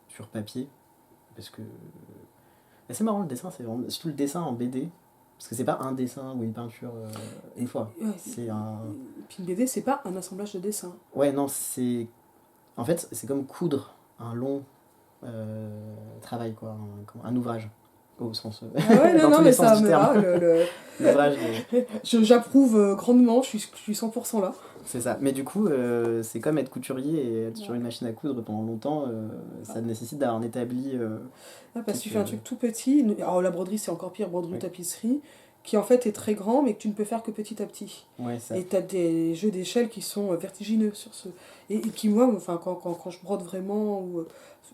sur papier. Parce que c'est marrant, le dessin, c'est vraiment... surtout le dessin en BD. Parce que c'est pas un dessin ou une peinture une fois. Ouais, c'est un... Puis une BD, c'est pas un assemblage de dessins. Ouais, non, c'est... En fait, c'est comme coudre un long travail, quoi. Un ouvrage. Au sens... Ah ouais, non, mais ça me va. L'ouvrage J'approuve grandement, je suis 100% là. C'est ça. Mais du coup, c'est comme être couturier et être sur une machine à coudre pendant longtemps. Ça nécessite d'avoir un établi... parce que tu fais un truc tout petit. Alors la broderie, c'est encore pire, broderie ou tapisserie, qui en fait est très grand, mais que tu ne peux faire que petit à petit. Ouais, ça. Et tu as des jeux d'échelle qui sont vertigineux sur ce... Et qui, moi, enfin, quand je brode vraiment, ou,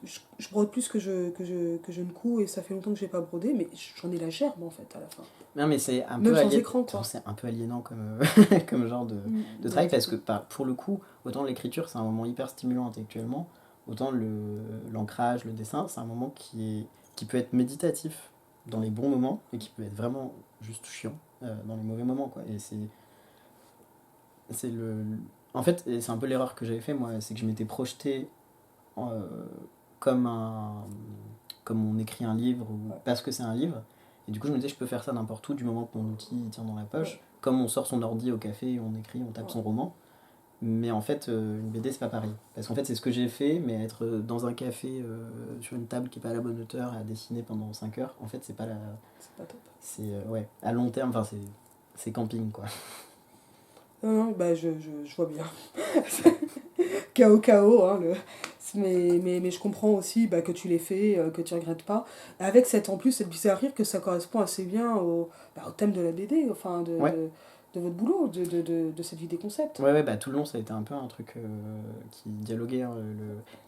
je brode plus que je ne couds, et ça fait longtemps que je n'ai pas brodé, mais j'en ai la gerbe, en fait, à la fin. Non, mais c'est un peu écran, c'est un peu aliénant comme, comme genre de travail, parce que pour le coup, autant l'écriture, c'est un moment hyper stimulant intellectuellement, autant l'ancrage, le dessin, c'est un moment qui peut être méditatif. dans les bons moments et qui peut être vraiment juste chiant dans les mauvais moments, quoi. Et c'est le... En fait, et c'est un peu l'erreur que j'avais fait, moi, c'est que je m'étais projeté euh, comme comme on écrit un livre ou parce que c'est un livre. Et du coup, je me disais, je peux faire ça n'importe où du moment que mon outil il tient dans la poche. Comme on sort son ordi au café, on écrit, on tape son roman. Mais en fait, une BD, c'est pas pareil. Parce qu'en fait, c'est ce que j'ai fait, mais être dans un café sur une table qui est pas à la bonne hauteur, à dessiner pendant 5 heures, en fait, c'est pas la. C'est pas top. C'est, ouais, à long terme, enfin, c'est camping, quoi. Non, non, bah je vois bien. KO, KO, hein, mais je comprends aussi bah, que tu l'aies fait, que tu regrettes pas. Avec en plus cette bizarrerie que ça correspond assez bien au thème de la BD, enfin Ouais. de votre boulot, de cette vie des concepts. Ouais, bah tout le long, ça a été un peu un truc qui dialoguait. Hein,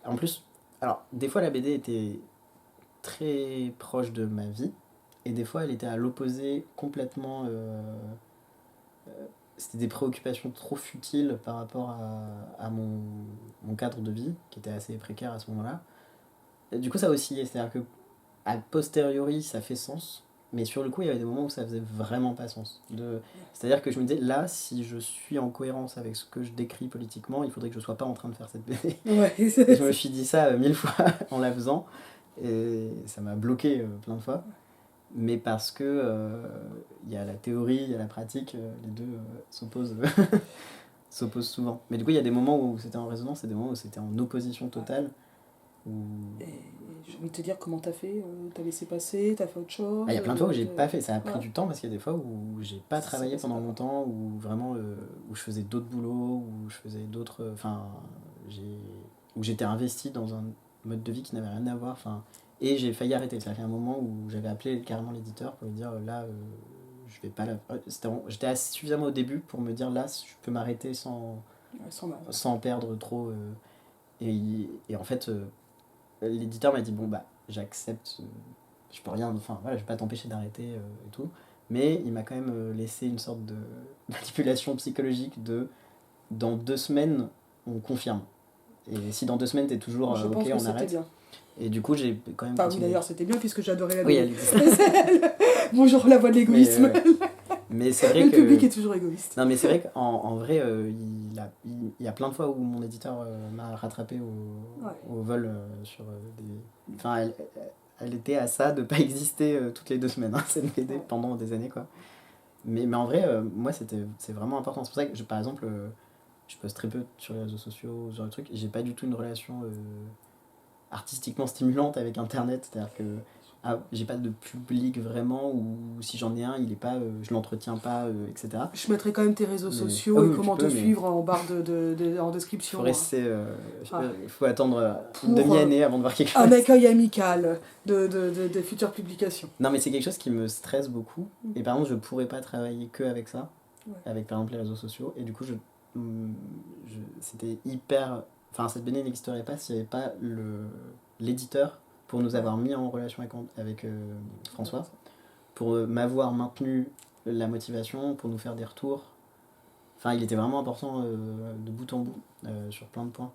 En plus, alors, des fois, la BD était très proche de ma vie, et des fois, elle était à l'opposé complètement. C'était des préoccupations trop futiles par rapport à mon cadre de vie, qui était assez précaire à ce moment-là. Et du coup, ça oscillait, c'est-à-dire que a posteriori, ça fait sens, mais sur le coup, il y avait des moments où ça faisait vraiment pas sens. C'est-à-dire que je me disais, là, si je suis en cohérence avec ce que je décris politiquement, il faudrait que je sois pas en train de faire cette BD. Ouais, Et je me suis dit ça 1000 fois en la faisant, et ça m'a bloqué plein de fois. Mais parce que il y a la théorie, il y a la pratique, les deux s'opposent, s'opposent souvent. Mais du coup, il y a des moments où c'était en résonance et des moments où c'était en opposition totale. Où... Et j'ai envie de te dire comment t'as fait, t'as laissé passer, t'as fait autre chose. Il y a plein de fois où j'ai pas fait, ça a pris Ouais. du temps parce qu'il y a des fois où j'ai pas travaillé pendant longtemps, où vraiment où je faisais d'autres boulots, où je faisais d'autres. Enfin, où j'étais investi dans un mode de vie qui n'avait rien à voir. Enfin, et j'ai failli arrêter. Ça a fait un moment où j'avais appelé carrément l'éditeur pour lui dire là, je vais pas la. J'étais suffisamment au début pour me dire là, je peux m'arrêter sans perdre trop. Et en fait, l'éditeur m'a dit bon, bah, j'accepte. Je peux rien, enfin voilà, je vais pas t'empêcher d'arrêter et tout. Mais il m'a quand même laissé une sorte de manipulation psychologique de dans 2 semaines, on confirme. Et si dans 2 semaines t'es toujours Je ok, pense que on c'était arrête. bien. Et du coup, j'ai quand même Enfin, oui, continué. d'ailleurs, c'était bien puisque j'adorais la Oui, BD. elle était ça. Bonjour, la voix de l'égoïsme. Mais c'est vrai Le que. public est toujours égoïste. Non, mais c'est vrai qu'en vrai, il y a plein de fois où mon éditeur m'a rattrapé au vol sur des. Enfin, elle était à ça de pas exister toutes les 2 semaines, hein, cette BD, pendant des années, quoi. Mais en vrai, moi, c'est vraiment important. C'est pour ça que, par exemple, je poste très peu sur les réseaux sociaux, ce genre de trucs. J'ai pas du tout une relation artistiquement stimulante avec Internet. C'est-à-dire que j'ai pas de public vraiment, ou si j'en ai un, il est pas, je l'entretiens pas, etc. Je mettrai quand même tes réseaux Mais- sociaux Ah et oui, comment tu peux, te mais- suivre en barre en description. Faut rester, Ah. il faut attendre une Pour, demi-année avant de voir quelque chose. Un accueil amical de futures publications. Non, mais c'est quelque chose qui me stresse beaucoup. Et par exemple, je pourrais pas travailler que avec ça, Ouais. avec par exemple les réseaux sociaux. Et du coup, c'était hyper. Enfin, cette BD n'existerait pas s'il n'y avait pas l'éditeur pour nous avoir mis en relation avec François, pour m'avoir maintenu la motivation, pour nous faire des retours. Enfin, il était vraiment important de bout en bout sur plein de points.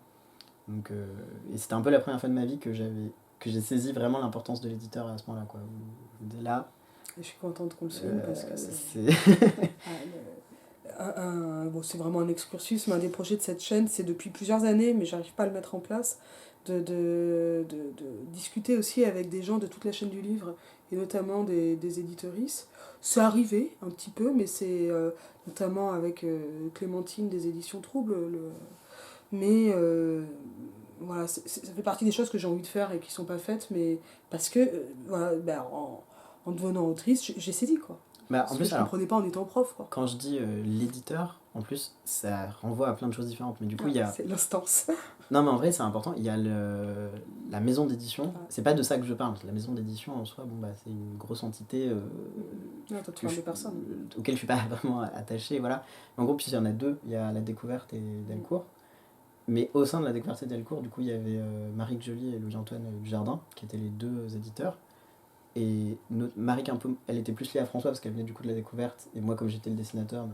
Donc, et c'était un peu la première fois de ma vie que j'ai saisi vraiment l'importance de l'éditeur à ce point-là, quoi. Là, Et je suis contente qu'on le souligne parce que bon, c'est vraiment un excursus, mais un des projets de cette chaîne, c'est depuis plusieurs années, mais j'arrive pas à le mettre en place, de discuter aussi avec des gens de toute la chaîne du livre, et notamment des éditeuristes. C'est arrivé un petit peu, mais c'est notamment avec Clémentine des éditions Troubles. Mais voilà, ça fait partie des choses que j'ai envie de faire et qui sont pas faites, mais parce que voilà, ben, en devenant autrice, j'ai saisi quoi. Bah, en Parce plus, que je alors, comprenais pas en étant prof quoi. quand je dis l'éditeur, en plus, ça renvoie à plein de choses différentes. Mais du coup, il y a. C'est l'instance. Non, mais en vrai, c'est important. Il y a la maison d'édition. Ouais. C'est pas de ça que je parle. La maison d'édition, en soi, bon, bah, c'est une grosse entité Non, toi, tu parles de personnes. auquel je suis pas vraiment attaché. Voilà. En gros, puis il y en a deux. Il y a la découverte et Delcourt. Mais au sein de la découverte et Delcourt, du coup, il y avait Marie Joly et Louis-Antoine Dujardin, qui étaient les deux éditeurs. Et Marie, un peu, elle était plus liée à François parce qu'elle venait du coup de la découverte. Et moi, comme j'étais le dessinateur,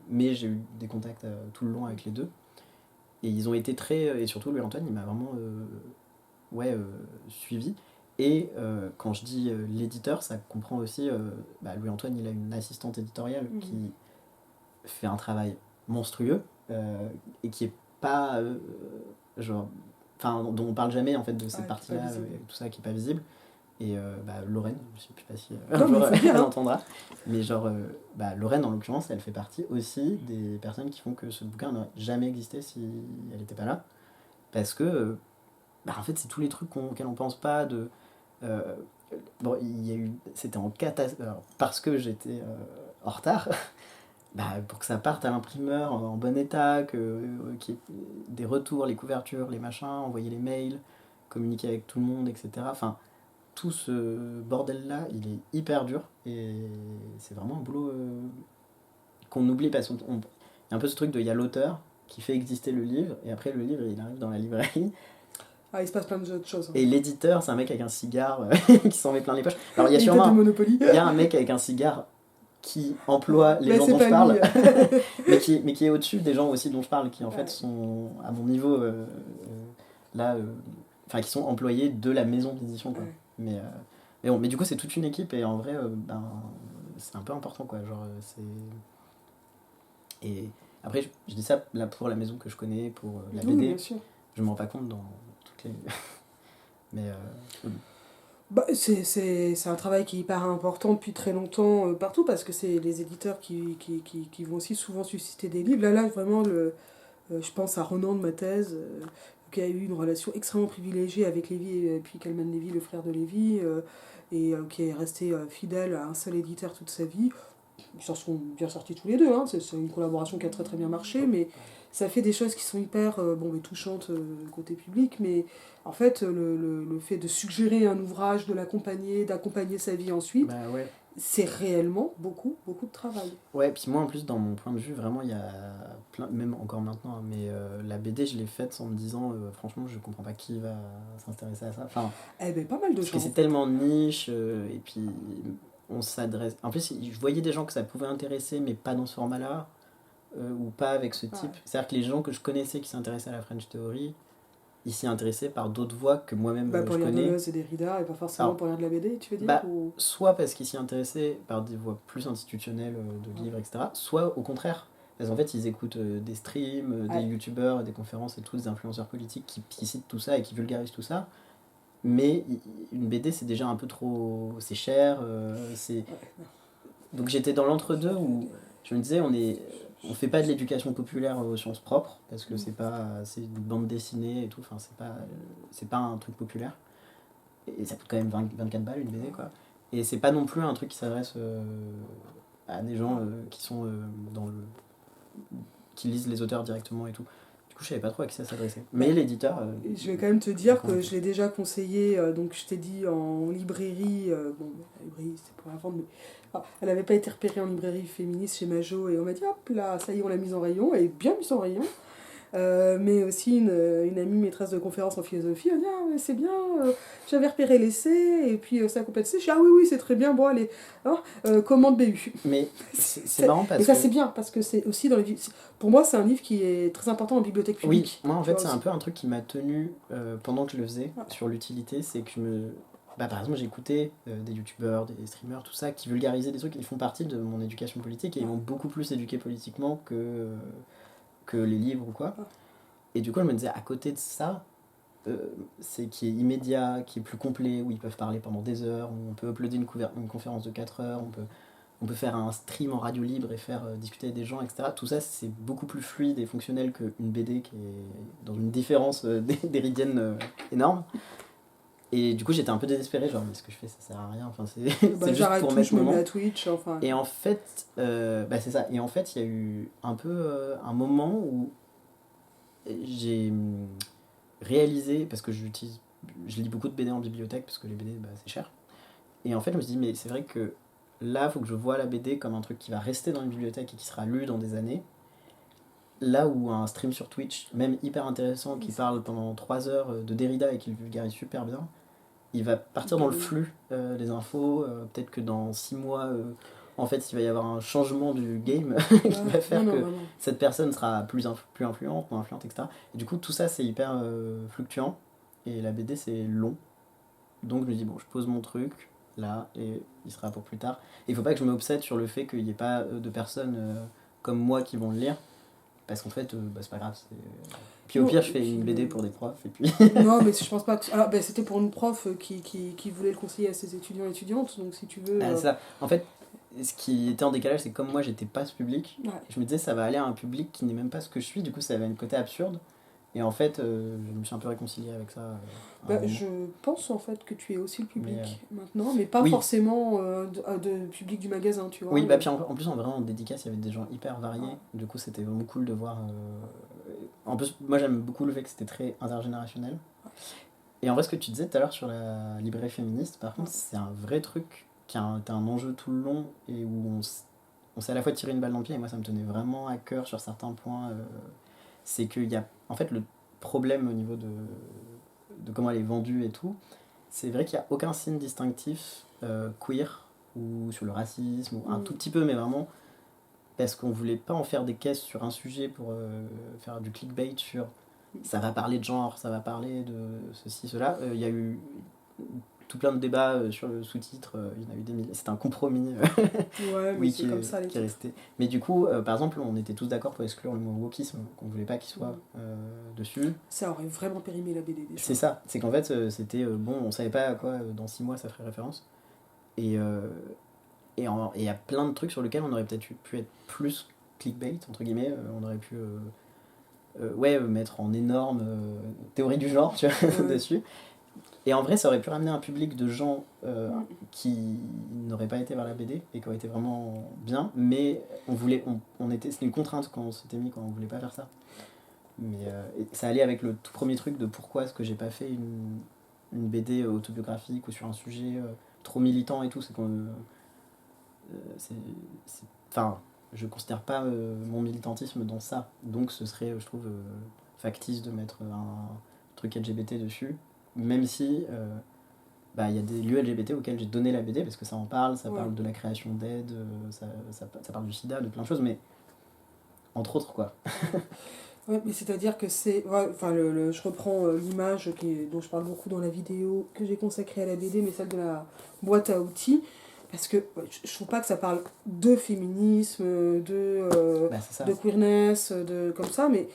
mais j'ai eu des contacts tout le long avec les deux. Et ils ont été très. Et surtout, Louis-Antoine, il m'a vraiment suivi. Et quand je dis l'éditeur, ça comprend aussi... Louis-Antoine, il a une assistante éditoriale qui fait un travail monstrueux et qui est pas... dont on parle jamais en fait de cette partie-là, tout ça qui est pas visible. Et Lorraine, je sais pas si un jour elle entendra, mais Lorraine en l'occurrence, elle fait partie aussi des personnes qui font que ce bouquin n'aurait jamais existé si elle n'était pas là, parce que en fait c'est tous les trucs auxquels on pense pas de il y a eu, c'était en catastrophe parce que j'étais en retard. Pour que ça parte à l'imprimeur en bon état, qu'il y ait des retours, les couvertures, les machins, envoyer les mails, communiquer avec tout le monde, etc. Enfin, tout ce bordel-là, il est hyper dur et c'est vraiment un boulot qu'on oublie parce qu'il y a un peu ce truc de il y a l'auteur qui fait exister le livre et après le livre il arrive dans la librairie. Il se passe plein d'autres choses. Et l'éditeur, c'est un mec avec un cigare qui s'en met plein les poches. Alors il y a sûrement il y a un mec avec un cigare qui emploie les gens dont je parle, mais qui est au-dessus des gens aussi dont je parle, qui en fait sont à mon niveau qui sont employés de la maison d'édition quoi. Mais du coup c'est toute une équipe et en vrai c'est un peu important quoi, et après je dis ça là pour la maison que je connais, pour la BD, bien sûr. Je me rends pas compte dans toutes les mais c'est un travail qui est hyper important depuis très longtemps partout parce que c'est les éditeurs qui vont aussi souvent susciter des livres. Là vraiment, je pense à Ronan de ma thèse, qui a eu une relation extrêmement privilégiée avec Lévy et puis Kalman Lévy, le frère de Lévy, et qui est resté fidèle à un seul éditeur toute sa vie. Ils s'en sont bien sortis tous les deux, hein. C'est une collaboration qui a très très bien marché, mais ça fait des choses qui sont hyper touchantes côté public, mais en fait le fait de suggérer un ouvrage, de l'accompagner, d'accompagner sa vie ensuite, c'est réellement beaucoup beaucoup de travail. Ouais, puis moi en plus dans mon point de vue vraiment il y a plein, même encore maintenant, mais la BD je l'ai faite en me disant franchement je comprends pas qui va s'intéresser à ça, pas mal de parce gens, que c'est tellement niche et puis on s'adresse, en plus je voyais des gens que ça pouvait intéresser mais pas dans ce format là ou pas avec ce type, c'est-à-dire que les gens que je connaissais qui s'intéressaient à la French Theory, ils s'y intéressaient par d'autres voies que moi-même pour je connais. lire Deleuze et Derrida et pas forcément pour lire de la BD, tu veux dire Soit parce qu'ils s'y intéressaient par des voies plus institutionnelles de livres, etc. Soit au contraire, parce qu'en fait ils écoutent des streams, des youtubeurs, des conférences et tout, des influenceurs politiques qui citent tout ça et qui vulgarisent tout ça. Mais une BD c'est déjà un peu trop... c'est cher, Donc j'étais dans l'entre-deux où je me disais on fait pas de l'éducation populaire aux sciences propres parce que c'est une bande dessinée et tout, c'est pas un truc populaire et ça coûte quand même 24 balles une BD quoi, et c'est pas non plus un truc qui s'adresse à des gens qui sont qui lisent les auteurs directement et tout. Du coup je savais pas trop à qui ça s'adressait, mais l'éditeur je vais quand même te dire que je l'ai déjà conseillé, donc je t'ai dit en librairie, la librairie c'était pour la vendre, mais elle n'avait pas été repérée en librairie féministe chez Majo et on m'a dit hop là, ça y est, on l'a mise en rayon, elle est bien mise en rayon. Mais aussi une amie maîtresse de conférence en philosophie a dit c'est bien, j'avais repéré l'essai et puis ça complète l'essai. Je dis oui c'est très bien, bon allez, commande BU. Mais c'est marrant parce que... Et ça c'est bien parce que c'est aussi dans les... Pour moi c'est un livre qui est très important en bibliothèque publique. Oui, moi en fait c'est un peu un truc qui m'a tenu pendant que je le faisais sur l'utilité, c'est que par exemple j'écoutais des youtubeurs, des streamers, tout ça, qui vulgarisaient des trucs, ils font partie de mon éducation politique et ils m'ont beaucoup plus éduqué politiquement que les livres ou quoi. Et du coup je me disais à côté de ça, c'est qui est immédiat, qui est plus complet, où ils peuvent parler pendant des heures, où on peut uploader une conférence de 4 heures, on peut faire un stream en radio libre et faire discuter avec des gens, etc. Tout ça c'est beaucoup plus fluide et fonctionnel qu'une BD qui est dans une différence d'éridienne énorme. Et du coup j'étais un peu désespéré, genre mais ce que je fais ça sert à rien, c'est juste pour mettre mon nom. À Twitch, enfin. Et en fait c'est ça, et en fait il y a eu un peu un moment où j'ai réalisé, parce que je lis beaucoup de BD en bibliothèque parce que les BD c'est cher, et en fait je me suis dit mais c'est vrai que là il faut que je vois la BD comme un truc qui va rester dans une bibliothèque et qui sera lu dans des années. Là où un stream sur Twitch, même hyper intéressant, qui parle pendant 3 heures de Derrida et qui le vulgarise super bien, il va partir dans le flux des infos, peut-être que dans 6 mois, en fait il va y avoir un changement du game qui va faire que cette personne sera plus influente, moins influente, etc. Et du coup tout ça c'est hyper fluctuant, et la BD c'est long, Donc je me dis, bon, je pose mon truc là et il sera pour plus tard. Et il faut pas que je m'obsède sur le fait qu'il n'y ait pas de personnes comme moi qui vont le lire. Parce qu'en fait, c'est pas grave. Puis au Non, pire, et je fais puis une BD pour des profs et puis. non, mais je pense pas que. Alors, ben, c'était pour une prof qui voulait le conseiller à ses étudiants et étudiantes, donc si tu veux. Ah, c'est ça. En fait, ce qui était en décalage, c'est que comme moi j'étais pas ce public, Ouais. je me disais ça va aller à un public qui n'est même pas ce que je suis, du coup ça avait un côté absurde. Et en fait, je me suis un peu réconcilié avec ça. À un moment. Je pense en fait que tu es aussi le public Mais, maintenant, mais pas oui. forcément de public du magasin, tu vois. Oui, bah puis en plus en vrai en dédicace il y avait des gens hyper variés, Ouais. du coup c'était vraiment cool de voir. En plus moi j'aime beaucoup le fait que c'était très intergénérationnel. Et en vrai ce que tu disais tout à l'heure sur la librairie féministe, par contre c'est un vrai truc qui a été un enjeu tout le long et où on s'est à la fois tiré une balle dans le pied et moi ça me tenait vraiment à cœur sur certains points. C'est qu'il y a en fait le problème au niveau de comment elle est vendue et tout, c'est vrai qu'il n'y a aucun signe distinctif queer ou sur le racisme, ou un tout petit peu, mais vraiment parce qu'on voulait pas en faire des caisses sur un sujet pour faire du clickbait sur ça va parler de genre, ça va parler de ceci, cela. Il y a eu tout plein de débats sur le sous-titre, il y en a eu des milliers, c'était un compromis Ouais, mais oui, c'est comme ça les qui est resté. Mais du coup, par exemple, on était tous d'accord pour exclure le mot wokisme, qu'on voulait pas qu'il soit dessus. Ça aurait vraiment périmé la BD déjà. C'est ça, c'est qu'en fait, c'était bon, on savait pas à quoi dans 6 mois ça ferait référence. Et il y a plein de trucs sur lesquels on aurait peut-être pu être plus clickbait, entre guillemets. On aurait pu mettre en énorme théorie du genre tu vois, dessus. Et en vrai, ça aurait pu ramener un public de gens qui n'auraient pas été vers la BD et qui auraient été vraiment bien, mais c'était une contrainte quand on s'était mis, quand on voulait pas faire ça. Mais ça allait avec le tout premier truc de pourquoi est-ce que j'ai pas fait une BD autobiographique ou sur un sujet trop militant et tout. C'est qu'on. Enfin, je considère pas mon militantisme dans ça. Donc ce serait, je trouve, factice de mettre un truc LGBT dessus. Même si il y a des lieux LGBT auxquels j'ai donné la BD parce que ça en parle, ça parle de la création d'aide, ça parle du sida, de plein de choses, mais entre autres quoi. Ouais, mais c'est-à-dire que c'est. Ouais, enfin, je reprends l'image dont je parle beaucoup dans la vidéo que j'ai consacrée à la BD, mais celle de la boîte à outils. Parce que je trouve pas que ça parle de féminisme, de queerness, comme ça, mais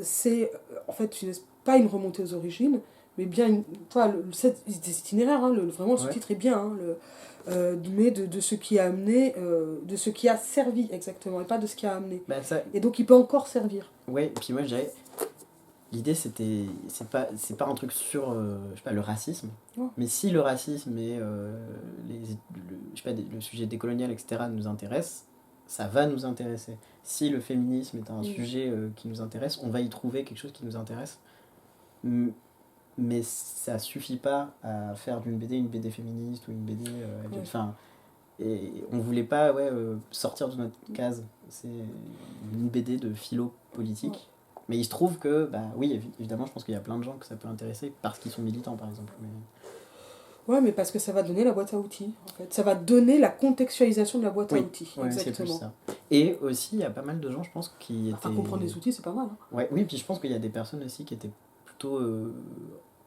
c'est en fait pas une remontée aux origines, mais bien cet itinéraire, hein, vraiment le sous-titre est bien, hein, mais de ce qui a amené, de ce qui a servi exactement, et pas de ce qui a amené. Et donc il peut encore servir. Ouais, et puis moi je dirais, l'idée c'est pas un truc sur je sais pas, le racisme, mais si le racisme et le sujet décolonial, etc. nous intéresse, ça va nous intéresser. Si le féminisme est un sujet qui nous intéresse, on va y trouver quelque chose qui nous intéresse. Mais ça suffit pas à faire d'une BD une BD féministe ou une BD adulte. Enfin, et on voulait pas sortir de notre case. C'est une BD de philo politique. Mais il se trouve que, oui, évidemment, je pense qu'il y a plein de gens que ça peut intéresser parce qu'ils sont militants, par exemple. Ouais, mais parce que ça va donner la boîte à outils, en fait. Ça va donner la contextualisation de la boîte à outils. Ouais, exactement. C'est plus ça. Et aussi, il y a pas mal de gens, je pense, qui étaient... comprendre les outils, c'est pas mal. Hein. Oui, puis je pense qu'il y a des personnes aussi qui étaient plutôt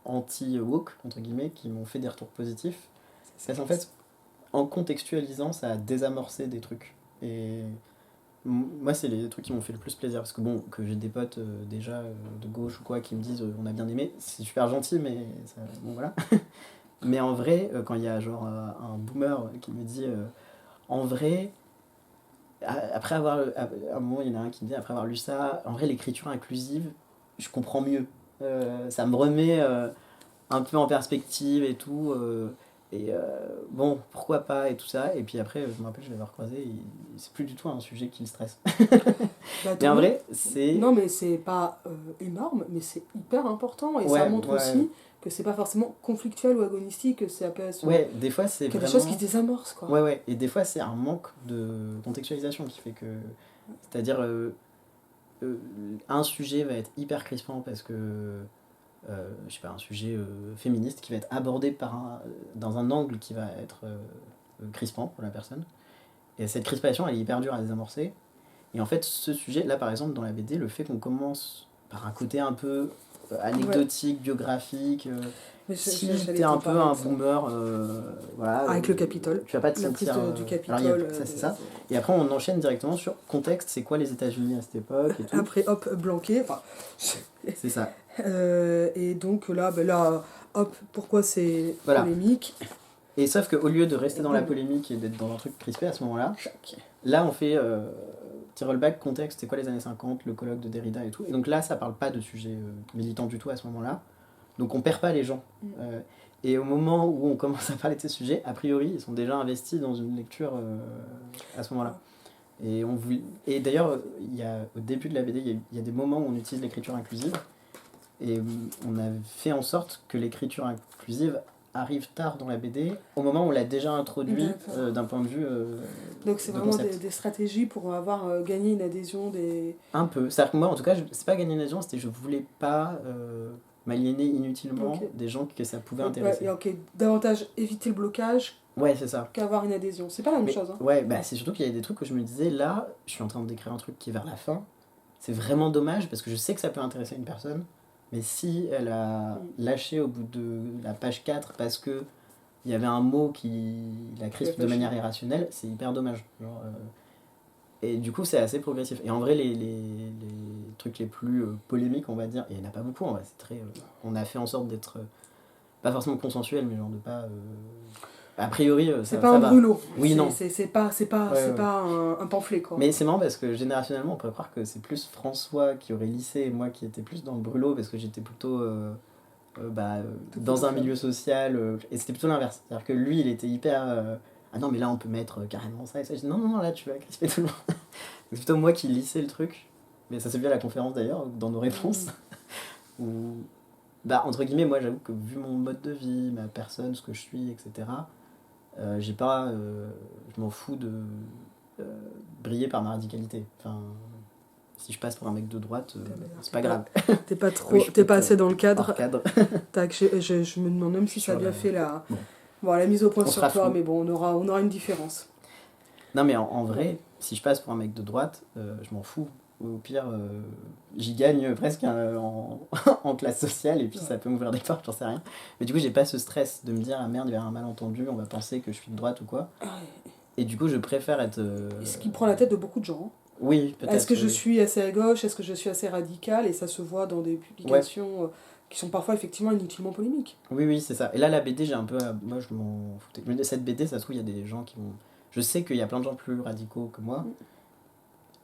anti-woke, entre guillemets, qui m'ont fait des retours positifs. Parce qu'en fait, en contextualisant, ça a désamorcé des trucs. Et moi, c'est les trucs qui m'ont fait le plus plaisir. Parce que que j'ai des potes déjà de gauche ou quoi qui me disent on a bien aimé, c'est super gentil, mais bon voilà. Mais en vrai, quand il y a genre un boomer qui me dit en vrai, après avoir. À un moment, il y en a un qui me dit après avoir lu ça, en vrai, l'écriture inclusive, je comprends mieux. Ça me remet un peu en perspective et tout. Bon, pourquoi pas et tout ça. Et puis après, je me rappelle, je l'avais recroisé, et c'est plus du tout un sujet qui le stresse. Mais en vrai, c'est. Non, mais c'est pas énorme, mais c'est hyper important. Et ça montre aussi que c'est pas forcément conflictuel ou agonistique, que ça peut être. Des fois, c'est vraiment. Des choses qui se désamorcent, quoi. Ouais. Et des fois, c'est un manque de contextualisation qui fait que. C'est-à-dire, un sujet va être hyper crispant parce que. Je sais pas, un sujet féministe qui va être abordé dans un angle qui va être crispant pour la personne. Et cette crispation, elle est hyper dure à désamorcer. Et en fait, ce sujet, là par exemple, dans la BD, le fait qu'on commence par un côté un peu anecdotique, biographique. Mais Si j'allais t'es un t'en peu parler un de ça. boomer, voilà. Avec le Capitole. Tu vas pas te La prise sentir. du Alors, il y a- Capitole. ça, c'est ça. Et après, on enchaîne directement sur contexte, c'est quoi les États-Unis à cette époque et tout. Après, hop, Blanquet. Enfin, C'est ça. et donc là, hop, pourquoi c'est Voilà. polémique? Et sauf qu'au lieu de rester dans la polémique et d'être dans un truc crispé à ce moment-là, là, on fait petit rollback, contexte, c'est quoi les années 50, le colloque de Derrida et tout. Et donc là, ça parle pas de sujets militants du tout à ce moment-là. Donc on perd pas les gens. Et au moment où on commence à parler de ces sujets, a priori, ils sont déjà investis dans une lecture à ce moment-là. Et d'ailleurs, au début de la BD, il y a des moments où on utilise l'écriture inclusive. Et on a fait en sorte que l'écriture inclusive arrive tard dans la BD, au moment où on l'a déjà introduit d'un point de vue donc c'est de vraiment concept. des stratégies pour avoir gagné une adhésion des... Un peu. C'est-à-dire que moi, en tout cas, c'est pas gagner une adhésion, c'était je voulais pas m'aliéner inutilement des gens que ça pouvait intéresser. Davantage éviter le blocage Ouais, c'est ça. qu'avoir une adhésion. C'est pas la même chose. Hein. Ouais, bah, c'est surtout qu'il y a des trucs que je me disais, là, je suis en train de décrire un truc qui est vers la fin. C'est vraiment dommage parce que je sais que ça peut intéresser une personne, mais si elle a lâché au bout de la page 4 parce que il y avait un mot qui la crispe de manière irrationnelle, c'est hyper dommage. Genre, et du coup, c'est assez progressif. Et en vrai, les trucs les plus polémiques, on va dire, et il n'y en a pas beaucoup, en vrai, c'est très, on a fait en sorte d'être pas forcément consensuel, mais genre de pas. A priori, c'est pas un brûlot. Oui, non. C'est pas un pamphlet, quoi. Mais c'est marrant parce que générationnellement, on pourrait croire que c'est plus François qui aurait lissé et moi qui étais plus dans le brûlot parce que j'étais plutôt dans un milieu social. Et c'était plutôt l'inverse. C'est-à-dire que lui, il était hyper. Ah non, mais là, on peut mettre carrément ça et ça. Je dis non, là, tu vas crisper tout le monde. C'est plutôt moi qui lissais le truc. Mais ça s'est vu à la conférence d'ailleurs, dans nos réponses. Où, entre guillemets, moi, j'avoue que vu mon mode de vie, ma personne, ce que je suis, etc., j'ai pas. Je m'en fous de briller par ma radicalité. Enfin, si je passe pour un mec de droite, c'est pas grave. T'es pas trop, t'es pas assez dans le cadre. Tac, je me demande même si ça a bien fait la mise au point sur toi, mais bon, on aura une différence. Non, mais en vrai, si je passe pour un mec de droite, je m'en fous. Au pire, j'y gagne presque en classe sociale et puis ça peut m'ouvrir des portes, j'en sais rien. Mais du coup, j'ai pas ce stress de me dire ah merde, il y a un malentendu, on va penser que je suis de droite ou quoi. Et du coup, je préfère être. Ce qui prend la tête de beaucoup de gens. Oui, peut-être. Est-ce que je suis assez à gauche? Est-ce que je suis assez radical? Et ça se voit dans des publications qui sont parfois effectivement inutilement polémiques. Oui, c'est ça. Et là, la BD, j'ai un peu. Moi, je m'en foutais. Mais cette BD, ça se trouve, il y a des gens qui vont. Je sais qu'il y a plein de gens plus radicaux que moi.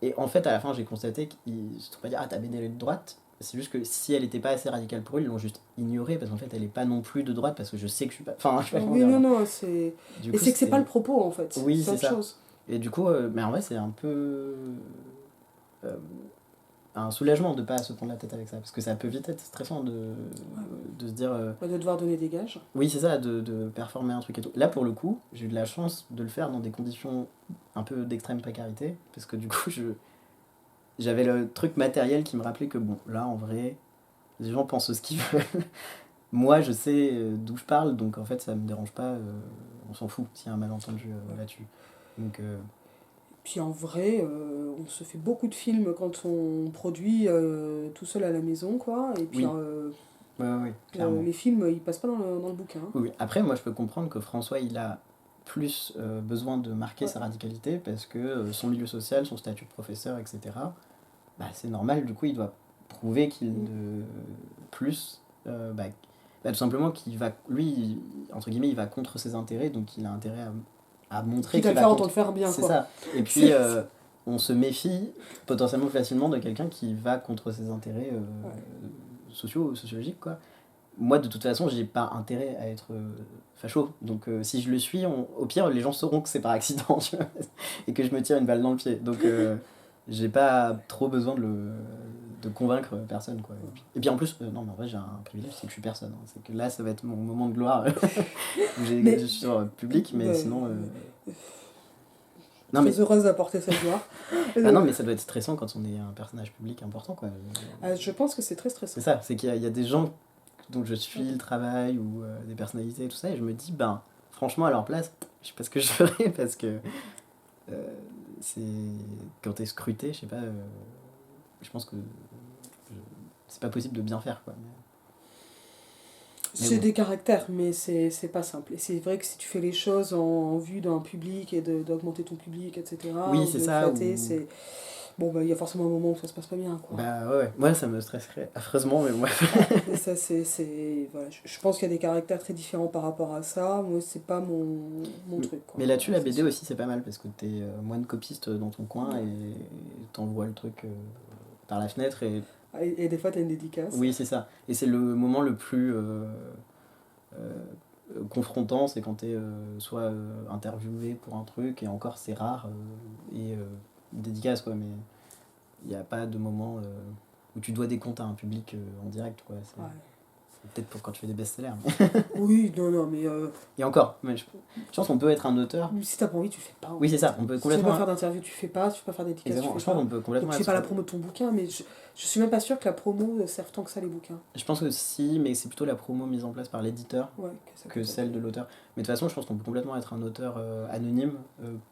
Et en fait, à la fin, j'ai constaté qu'ils se sont pas dit ah, ta BD, elle est de droite. C'est juste que si elle était pas assez radicale pour eux, ils l'ont juste ignorée parce qu'en fait, elle est pas non plus de droite parce que je sais que je suis pas. Enfin, je sais pas comment dire. Non, c'est. Et c'est que c'est pas le propos en fait. Oui, c'est autre ça. Chose. Et du coup, mais en vrai, c'est un peu. Un soulagement de pas se prendre la tête avec ça parce que ça peut vite être stressant de se dire de devoir donner des gages. Oui, c'est ça, de performer un truc et tout. Là, pour le coup, j'ai eu de la chance de le faire dans des conditions un peu d'extrême précarité parce que du coup, j'avais le truc matériel qui me rappelait que bon, là, en vrai, les gens pensent ce qu'ils veulent. Moi, je sais d'où je parle, donc en fait, ça me dérange pas. On s'en fout s'il y a un malentendu là-dessus. Donc puis en vrai, on se fait beaucoup de films quand on produit tout seul à la maison, quoi. Et puis les films, ils passent pas dans le bouquin. Oui. Après, moi, je peux comprendre que François, il a plus besoin de marquer sa radicalité parce que son milieu social, son statut de professeur, etc., c'est normal, du coup, il doit prouver qu'il plus... tout simplement qu'il va... Lui, entre guillemets, il va contre ses intérêts, donc il a intérêt à montrer qu'il va contre... le faire bien, c'est quoi. Ça. Et puis, on se méfie potentiellement facilement de quelqu'un qui va contre ses intérêts sociologiques, quoi. Moi, de toute façon, j'ai pas intérêt à être facho. Donc, si je le suis, au pire, les gens sauront que c'est par accident, tu vois, et que je me tire une balle dans le pied. Donc, j'ai pas trop besoin de convaincre personne, quoi. Et puis en plus, non, mais en vrai, j'ai un privilège, c'est que je suis personne. Hein. C'est que là, ça va être mon moment de gloire où je suis sur public, mais sinon. Non, mais heureuse d'apporter cette gloire. Non, mais ça doit être stressant quand on est un personnage public important, quoi. Je pense que c'est très stressant. C'est ça, c'est qu'il y a des gens dont je suis le travail ou des personnalités et tout ça, et je me dis, franchement, à leur place, je sais pas ce que je ferais parce que c'est quand t'es scruté, je sais pas, je pense que c'est pas possible de bien faire, quoi. C'est bon. des caractères, mais c'est pas simple. Et c'est vrai que si tu fais les choses en vue d'un public et d'augmenter ton public, etc., Oui, ou c'est de le ça, flatter, ou... c'est... Bon, bah, il y a forcément un moment où ça se passe pas bien, quoi. Bah ouais, moi ça me stresserait affreusement, mais ouais. Ouais, et ça, voilà. Je pense qu'il y a des caractères très différents par rapport à ça. Moi, c'est pas mon truc, quoi. Mais là-dessus, la C'est BD sûr. aussi, c'est pas mal, parce que t'es moine copiste dans ton coin, et t'envoies le truc par la fenêtre, et Et des fois, t'as une dédicace. oui, c'est ça. Et c'est le moment le plus euh, confrontant, c'est quand t'es soit interviewé pour un truc, et encore c'est rare, et une dédicace, quoi, mais il n'y a pas de moment où tu dois des comptes à un public en direct, quoi. Ouais. C'est peut-être pour quand tu fais des best-sellers. Oui, non, mais Et encore, mais je pense qu'on peut être un auteur. si t'as pas envie, tu fais pas. Oui, c'est ça, on peut Si tu veux pas complètement. faire d'interview, tu fais pas. Si tu veux pas faire d'étiquette, tu Exactement, fais je pense pas. qu'on peut complètement Donc, tu fais être. pas la promo de ton bouquin, mais je suis même pas sûre que la promo serve tant que ça, les bouquins. Je pense que si, mais c'est plutôt la promo mise en place par l'éditeur Ouais, que celle de l'auteur. Mais de toute façon, je pense qu'on peut complètement être un auteur anonyme,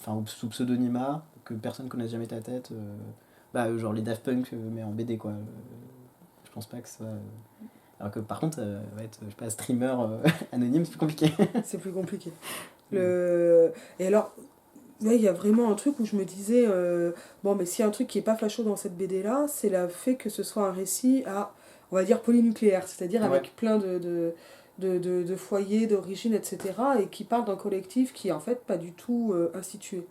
enfin sous pseudonymat, que personne connaisse jamais ta tête. Genre les Daft Punk, mais en BD, quoi. Je pense pas que ça. Alors que par contre, va être, je sais pas, streamer anonyme, c'est plus compliqué. C'est plus compliqué. Et alors, là, il y a vraiment un truc où je me disais, bon, mais s'il y a un truc qui est pas facho dans cette BD-là, c'est le fait que ce soit un récit à, on va dire, polynucléaire, c'est-à-dire Ouais. avec plein de foyers, d'origines, etc., et qui parle d'un collectif qui est en fait pas du tout institué.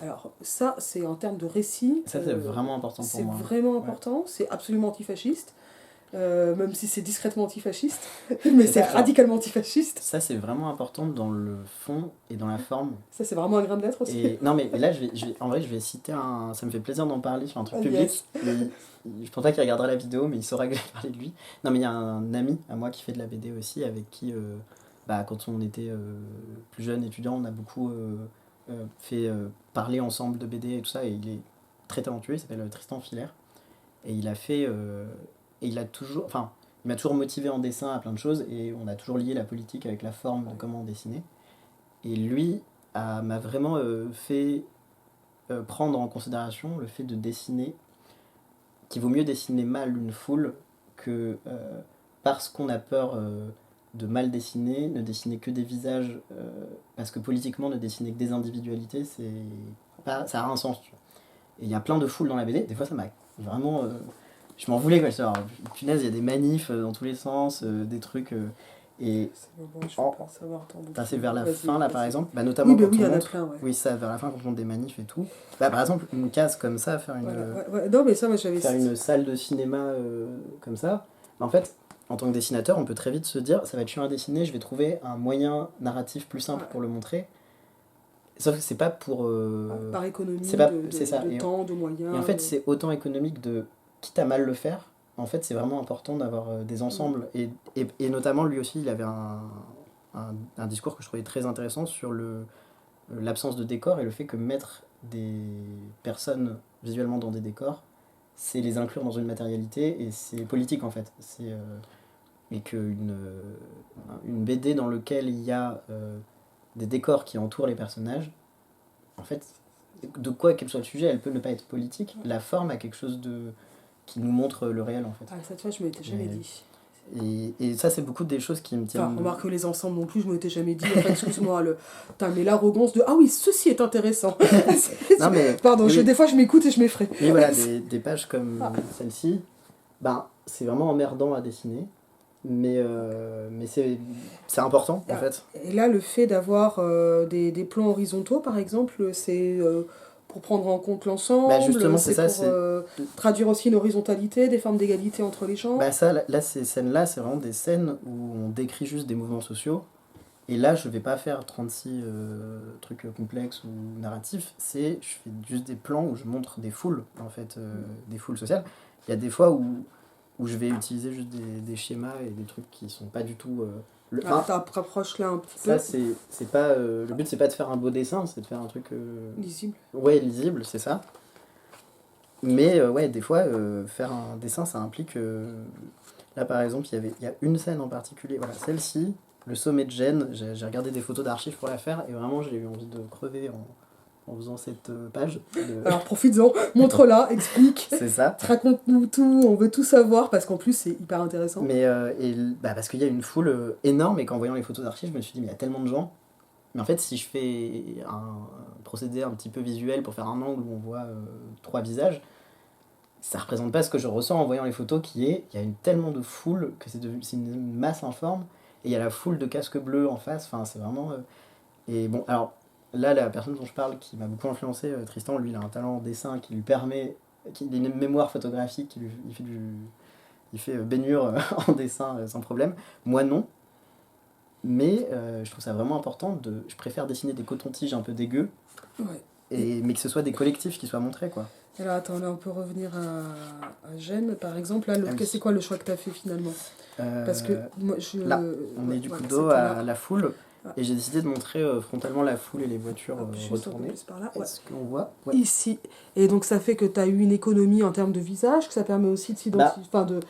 Alors, ça, c'est en termes de récit. Ça, c'est vraiment important pour C'est moi. vraiment important, c'est absolument antifasciste. Même si c'est discrètement antifasciste, mais c'est radicalement antifasciste. Ça, c'est vraiment important dans le fond et dans la forme. Ça, c'est vraiment un grain de lettres aussi. Et, non, mais là, en vrai, je vais citer un. Ça me fait plaisir d'en parler sur un truc public. Yes. Je pense pas qu'il regardera la vidéo, mais il saura que je vais parler de lui. Non, mais il y a un ami à moi qui fait de la BD aussi, avec qui, quand on était plus jeune étudiant, on a beaucoup fait parler ensemble de BD et tout ça, et il est très talentueux, il s'appelle Tristan Filaire. Et il a fait. Et il a toujours. Enfin, il m'a toujours motivé en dessin à plein de choses, et on a toujours lié la politique avec la forme de comment dessiner. Et lui m'a vraiment fait prendre en considération le fait de dessiner, qu'il vaut mieux dessiner mal une foule que parce qu'on a peur de mal dessiner, ne dessiner que des visages, parce que politiquement ne dessiner que des individualités, ça a un sens. Tu vois. Et il y a plein de foules dans la BD, des fois ça m'a vraiment... je m'en voulais, quoi. Punaise, il y a des manifs dans tous les sens, des trucs... et c'est vers la fin, là, par exemple, notamment oui, quand il y on en a montre... plein, ouais. Oui, ça, vers la fin, quand on montre des manifs et tout. Par exemple, une case comme ça, faire une... Ouais. Non, mais ça, moi, j'avais... faire une salle de cinéma comme ça. En fait, en tant que dessinateur, on peut très vite se dire, ça va être chiant à dessiner, je vais trouver un moyen narratif plus simple pour le montrer. Sauf que c'est pas pour... par économie de temps, de moyens... Et en fait, c'est autant économique de... Quitte à mal le faire, en fait, c'est vraiment important d'avoir des ensembles. Et notamment, lui aussi, il avait un discours que je trouvais très intéressant sur l'absence de décor et le fait que mettre des personnes visuellement dans des décors, c'est les inclure dans une matérialité, et c'est politique, en fait. Et qu'une une BD dans laquelle il y a des décors qui entourent les personnages, en fait, de quoi qu'elle soit le sujet, elle peut ne pas être politique. La forme a quelque chose qui nous montre le réel, en fait. Ah, ça, tu vois, je me l'étais jamais dit. Et ça, c'est beaucoup des choses qui me tiennent... Enfin, remarque que les ensembles non plus, je me l'étais jamais dit. Enfin, excuse-moi, mais l'arrogance de « Ah oui, ceci est intéressant !» Non, mais... Pardon, des fois, je m'écoute et je m'effraie. Mais voilà, des pages comme celle-ci, c'est vraiment emmerdant à dessiner. Mais c'est important, en fait. Et là, le fait d'avoir des plans horizontaux, par exemple, c'est pour prendre en compte l'ensemble, justement, c'est pour traduire aussi une horizontalité, des formes d'égalité entre les gens. Ces scènes-là, c'est vraiment des scènes où on décrit juste des mouvements sociaux. Et là, je vais pas faire 36 trucs complexes ou narratifs, je fais juste des plans où je montre des foules, en fait, des foules sociales. Il y a des fois où je vais utiliser juste des schémas et des trucs qui sont pas du tout... rapproche là un petit peu. Ça, c'est pas... le but, c'est pas de faire un beau dessin, c'est de faire un truc... lisible. Ouais, lisible, c'est ça. Mais des fois, faire un dessin, ça implique... là, par exemple, il y a une scène en particulier, voilà, celle-ci, le sommet de Gênes, j'ai regardé des photos d'archives pour la faire, et vraiment, j'ai eu envie de crever en faisant cette page. Alors profites-en, montre-la, explique, C'est ça. raconte-nous tout, on veut tout savoir parce qu'en plus c'est hyper intéressant. Mais parce qu'il y a une foule énorme et qu'en voyant les photos d'archives, je me suis dit, mais il y a tellement de gens. Mais en fait, si je fais un procédé un petit peu visuel pour faire un angle où on voit 3 visages, ça représente pas ce que je ressens en voyant les photos il y a tellement de foule que c'est une masse informe et il y a la foule de casques bleus en face, enfin c'est vraiment et bon alors là la personne dont je parle qui m'a beaucoup influencé, Tristan, lui il a un talent en dessin qui lui permet, il a une mémoire photographique il fait baignure en dessin sans problème, moi non, mais je trouve ça vraiment important je préfère dessiner des cotons-tiges un peu dégueux, Ouais. mais que ce soit des collectifs qui soient montrés quoi. Alors attends, là on peut revenir à Gênes par exemple. Là, Ah oui. c'est quoi le choix que tu as fait finalement? Parce que moi là, on est du coup dos à la foule et j'ai décidé de montrer frontalement la foule et les voitures retournées. Par là. Est-ce qu'on voit Ici. Et donc ça fait que tu as eu une économie en termes de visage, que ça permet aussi de s'identifier.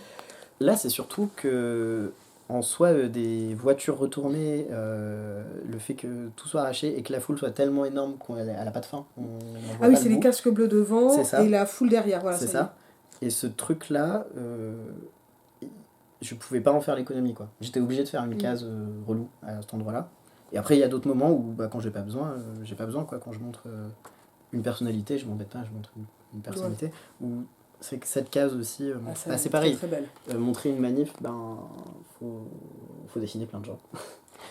Là, c'est surtout que en soi, des voitures retournées, le fait que tout soit arraché et que la foule soit tellement énorme qu'elle n'a pas de fin. Ah oui, c'est les casques bleus devant et la foule derrière. Voilà, c'est ça. Et ce truc-là, je pouvais pas en faire l'économie, quoi. J'étais obligé de faire une case relou à cet endroit-là. Et après, il y a d'autres moments où, quand j'ai pas besoin, quoi. Quand je montre une personnalité, je m'embête pas, je montre une personnalité. Ou c'est que cette case aussi, c'est pareil. Très belle. Montrer une manif, faut dessiner plein de gens.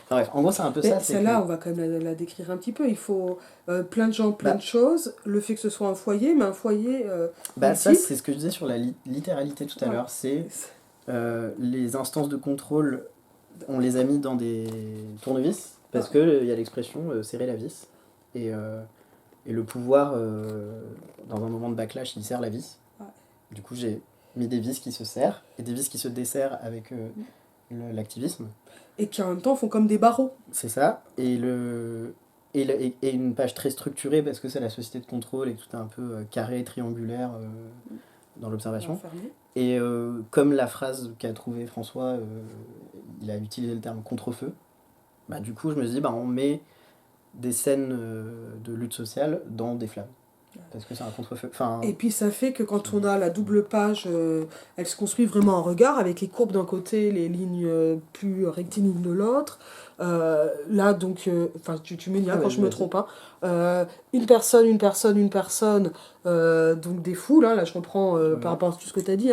Enfin, bref, en gros, c'est un peu ça. Celle-là, on va quand même la décrire un petit peu. Il faut plein de gens, plein de choses. Le fait que ce soit un foyer, mais un foyer. Ça, c'est ce que je disais sur la littéralité tout à l'heure. C'est les instances de contrôle, on les a mis dans des tournevis parce qu'il y a l'expression serrer la vis. Et le pouvoir, dans un moment de backlash, il serre la vis. Ouais. Du coup, j'ai mis des vis qui se serrent et des vis qui se desserrent avec l'activisme. Et qui en même temps font comme des barreaux. C'est ça. Et une page très structurée parce que c'est la société de contrôle et que tout est un peu carré, triangulaire dans l'observation. Et comme la phrase qu'a trouvée François, il a utilisé le terme contre-feu, du coup je me suis dit on met des scènes de lutte sociale dans des flammes. Parce que c'est un contre-feu. Et puis ça fait que quand on a la double page, elle se construit vraiment en regard, avec les courbes d'un côté, les lignes plus rectilignes de l'autre. Là, donc, tu me dis quand je me trompe, une personne, donc des foules, là je reprends par rapport à tout ce que tu as dit,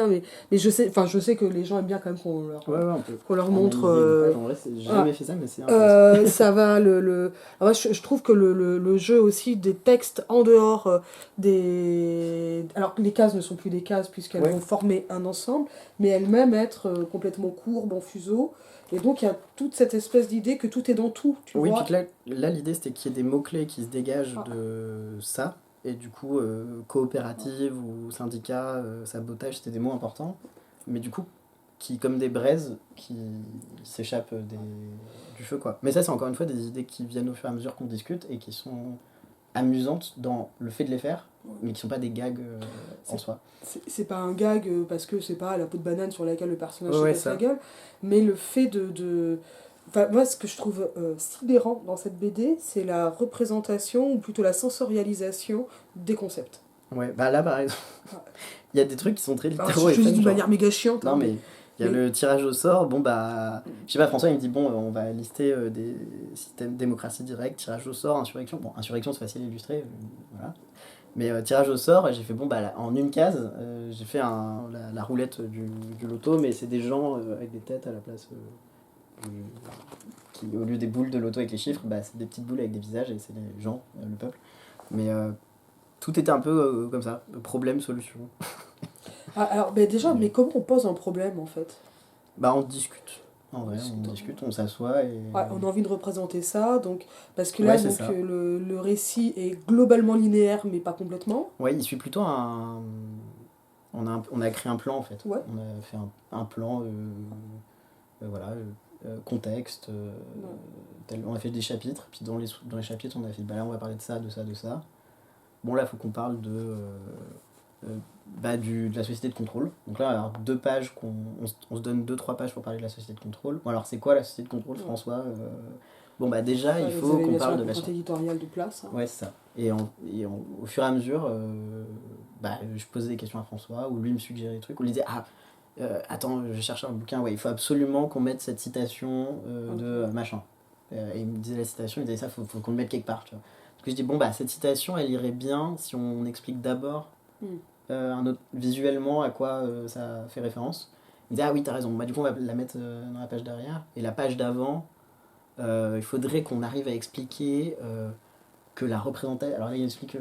mais je sais que les gens aiment bien quand même qu'on leur montre... j'ai jamais fait ça, mais c'est ça va, Alors, je trouve que le jeu aussi des textes en dehors alors les cases ne sont plus des cases puisqu'elles vont former un ensemble, mais elles-mêmes être complètement courbes, en fuseau. Et donc il y a toute cette espèce d'idée que tout est dans tout, tu vois. Oui, puis là l'idée c'était qu'il y ait des mots-clés qui se dégagent de ça, et du coup coopérative ou syndicat, sabotage, c'était des mots importants, mais du coup qui comme des braises qui s'échappent du feu, quoi. Mais ça c'est encore une fois des idées qui viennent au fur et à mesure qu'on discute et qui sont amusantes dans le fait de les faire, mais qui sont pas des gags en soi. C'est pas un gag parce que c'est pas la peau de banane sur laquelle le personnage se casse la gueule, mais le fait moi, ce que je trouve sidérant dans cette BD, c'est la représentation, ou plutôt la sensorialisation des concepts. Ouais, là par exemple, il y a des trucs qui sont très littéraux. Je dis d'une manière méga chiante. Non, mais il y a le tirage au sort, je sais pas, François il me dit on va lister des systèmes démocratie directe, tirage au sort, insurrection. Bon, insurrection c'est facile à illustrer, voilà. Mais tirage au sort, j'ai fait en une case, j'ai fait la roulette du loto, mais c'est des gens avec des têtes à la place, qui au lieu des boules de loto avec les chiffres, c'est des petites boules avec des visages et c'est les gens, le peuple. Mais tout était un peu comme ça, problème, solution. Alors déjà, mais comment on pose un problème en fait ? On discute. En vrai, on discute, on s'assoit et... on a envie de représenter ça, donc parce que là, le récit est globalement linéaire, mais pas complètement. Ouais, il suit plutôt on a créé un plan en fait. Ouais. On a fait un plan, contexte, on a fait des chapitres, puis dans les chapitres on a fait là on va parler de ça, de ça, de ça. Bon là il faut qu'on parle de la société de contrôle. Donc là, alors, 2 pages, on se donne 2-3 pages pour parler de la société de contrôle. Bon, alors c'est quoi la société de contrôle, François bon bah déjà il Les faut qu'on évaluations parle à de la machin. contrainte éditoriale de place. Hein. Ouais, c'est ça. Au fur et à mesure, je posais des questions à François, ou lui me suggérait des trucs, ou il disait ah, attends, je cherche un bouquin, ouais, il faut absolument qu'on mette cette citation de machin. Et il me disait la citation, il disait ça, faut qu'on le mette quelque part, tu vois. Parce que je dis bon bah cette citation, elle irait bien si on explique d'abord visuellement à quoi ça fait référence. Il me disait ah oui, t'as raison, bah du coup on va la mettre dans la page derrière, et la page d'avant, il faudrait qu'on arrive à expliquer que la représentation. Alors là, il explique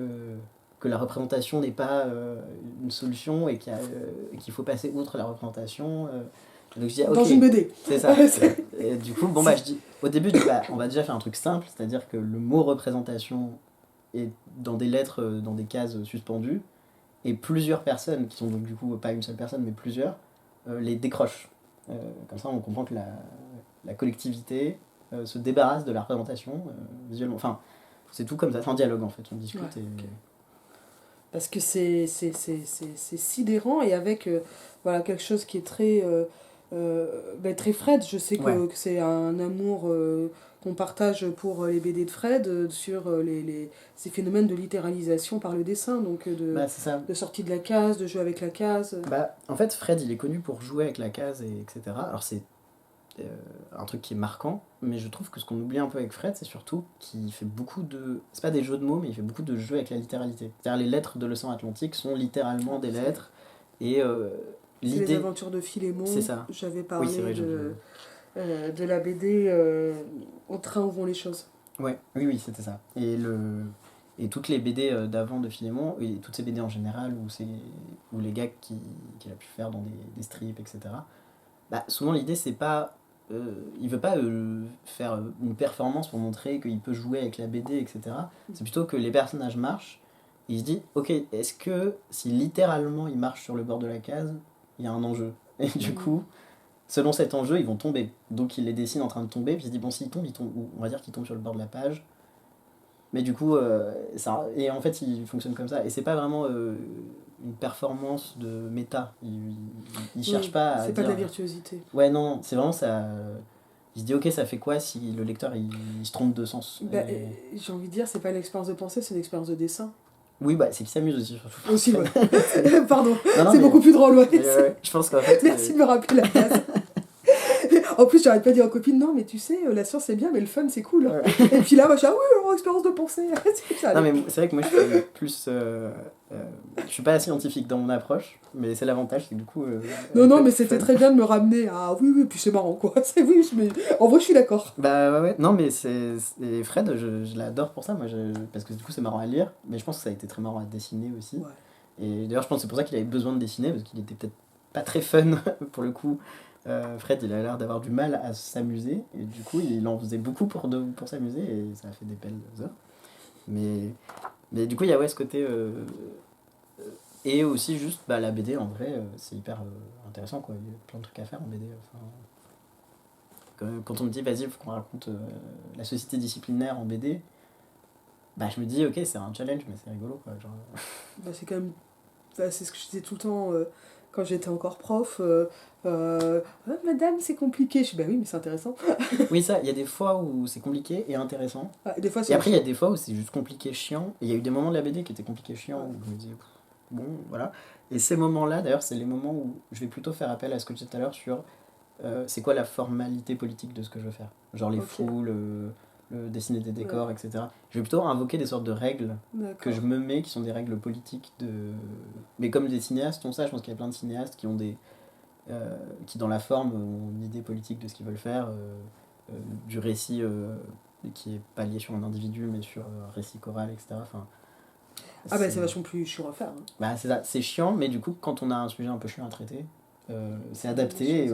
que la représentation n'est pas une solution et qu'il faut passer outre la représentation. Donc je dis, Dans ok, une BD. c'est ça. Et du coup, bon, bah, au début, je dis, bah, on va déjà faire un truc simple, c'est-à-dire que le mot représentation est dans des lettres, dans des cases suspendues, et plusieurs personnes, qui sont donc du coup pas une seule personne, mais plusieurs, les décrochent. Comme ça, on comprend que la collectivité se débarrasse de la représentation visuellement. Enfin, c'est tout comme ça, c'est un dialogue en fait, on discute. Ouais, Et... ok. Parce que c'est sidérant et avec voilà, quelque chose qui est très Fred. Je sais Ouais. que c'est un amour qu'on partage pour les BD de Fred sur ces phénomènes de littéralisation par le dessin, donc Bah, c'est ça. de sortie de la case, de jeu avec la case. Bah, en fait, Fred, il est connu pour jouer avec la case, etc. Alors, c'est euh, un truc qui est marquant, mais je trouve que ce qu'on oublie un peu avec Fred, c'est surtout qu'il fait beaucoup de. C'est pas des jeux de mots, mais il fait beaucoup de jeux avec la littéralité. C'est-à-dire, les lettres de l'océan Atlantique sont littéralement des lettres, et C'est les l'idée. aventures de Philémon. C'est ça. J'avais Oui, c'est parlé vrai, de la BD Au train où vont les choses. Ouais, oui, c'était ça. Et toutes les BD d'avant de Philémon, et toutes ces BD en général, ou les gags qu'il a pu faire dans des strips, etc. Bah, souvent l'idée c'est pas. Il veut pas faire une performance pour montrer qu'il peut jouer avec la BD, etc. C'est plutôt que les personnages marchent, et il se dit, ok, est-ce que si littéralement ils marchent sur le bord de la case, il y a un enjeu. Et du coup, selon cet enjeu, ils vont tomber. Donc il les dessine en train de tomber, puis il se dit, bon, s'ils tombent, on va dire qu'ils tombent sur le bord de la page. Mais du coup, et en fait, il fonctionne comme ça. Et c'est pas vraiment une performance de méta. Il cherche pas à C'est pas dire. de la virtuosité. Ouais, non, c'est vraiment ça. Il se dit, ok, ça fait quoi si le lecteur il se trompe de sens. Bah, j'ai envie de dire, c'est pas une expérience de pensée, c'est une expérience de dessin. Oui, bah, c'est qu'il s'amuse aussi, surtout. Aussi, ouais. Pardon, Non, c'est mais- beaucoup plus drôle, ouais. ouais, je pense qu'en fait. Merci de me rappeler la base. En plus, j'arrête pas de dire aux copines, non, mais tu sais, la science c'est bien, mais le fun c'est cool. Ouais. Et puis là, moi je suis, ah oui, alors, expérience de pensée. C'est ça, Non, allez. mais c'est vrai que moi, je suis plus. Je suis pas scientifique dans mon approche, mais c'est l'avantage, c'est que du coup. Non, mais c'était très bien de me ramener à oui, puis c'est marrant quoi. C'est oui, mais en vrai, je suis d'accord. Bah ouais, non, mais et Fred, je l'adore pour ça, moi, parce que du coup, c'est marrant à lire, mais je pense que ça a été très marrant à dessiner aussi. Ouais. Et d'ailleurs, je pense que c'est pour ça qu'il avait besoin de dessiner, parce qu'il était peut-être pas très fun pour le coup. Fred, il a l'air d'avoir du mal à s'amuser, et du coup, il en faisait beaucoup pour s'amuser, et ça a fait des belles heures. Mais du coup, il y a ouais, ce côté. Et aussi, juste bah, la BD, en vrai, c'est hyper intéressant, quoi. Il y a plein de trucs à faire en BD. Enfin, quand on me dit, vas-y, il faut qu'on raconte la société disciplinaire en BD, bah, je me dis, ok, c'est un challenge, mais c'est rigolo, quoi. Genre... Bah, c'est quand même. Bah, c'est ce que je disais tout le temps quand j'étais encore prof. Ah, madame, c'est compliqué. Je dis, bah oui, mais c'est intéressant. Oui, ça, il y a des fois où c'est compliqué et intéressant. Ah, et des fois, Et c'est après, il y a des fois où c'est juste compliqué, chiant. Et il y a eu des moments de la BD qui étaient compliqués, chiants, Ouais. où je me disais, bon, voilà. Et ces moments-là, d'ailleurs, c'est les moments où je vais plutôt faire appel à ce que je disais tout à l'heure sur c'est quoi la formalité politique de ce que je veux faire. Genre les Ok. foules, le dessiner des décors, etc. Je vais plutôt invoquer des sortes de règles que D'accord. je me mets, qui sont des règles politiques de... Mais comme des cinéastes ont ça, je pense qu'il y a plein de cinéastes qui ont qui dans la forme ont une idée politique de ce qu'ils veulent faire, du récit qui est pas lié sur un individu mais sur un récit choral, etc. Enfin, Ah, bah c'est vachement plus chiant à faire. Hein. bah, c'est ça, c'est chiant, mais du coup, quand on a un sujet un peu chiant à traiter, c'est adapté.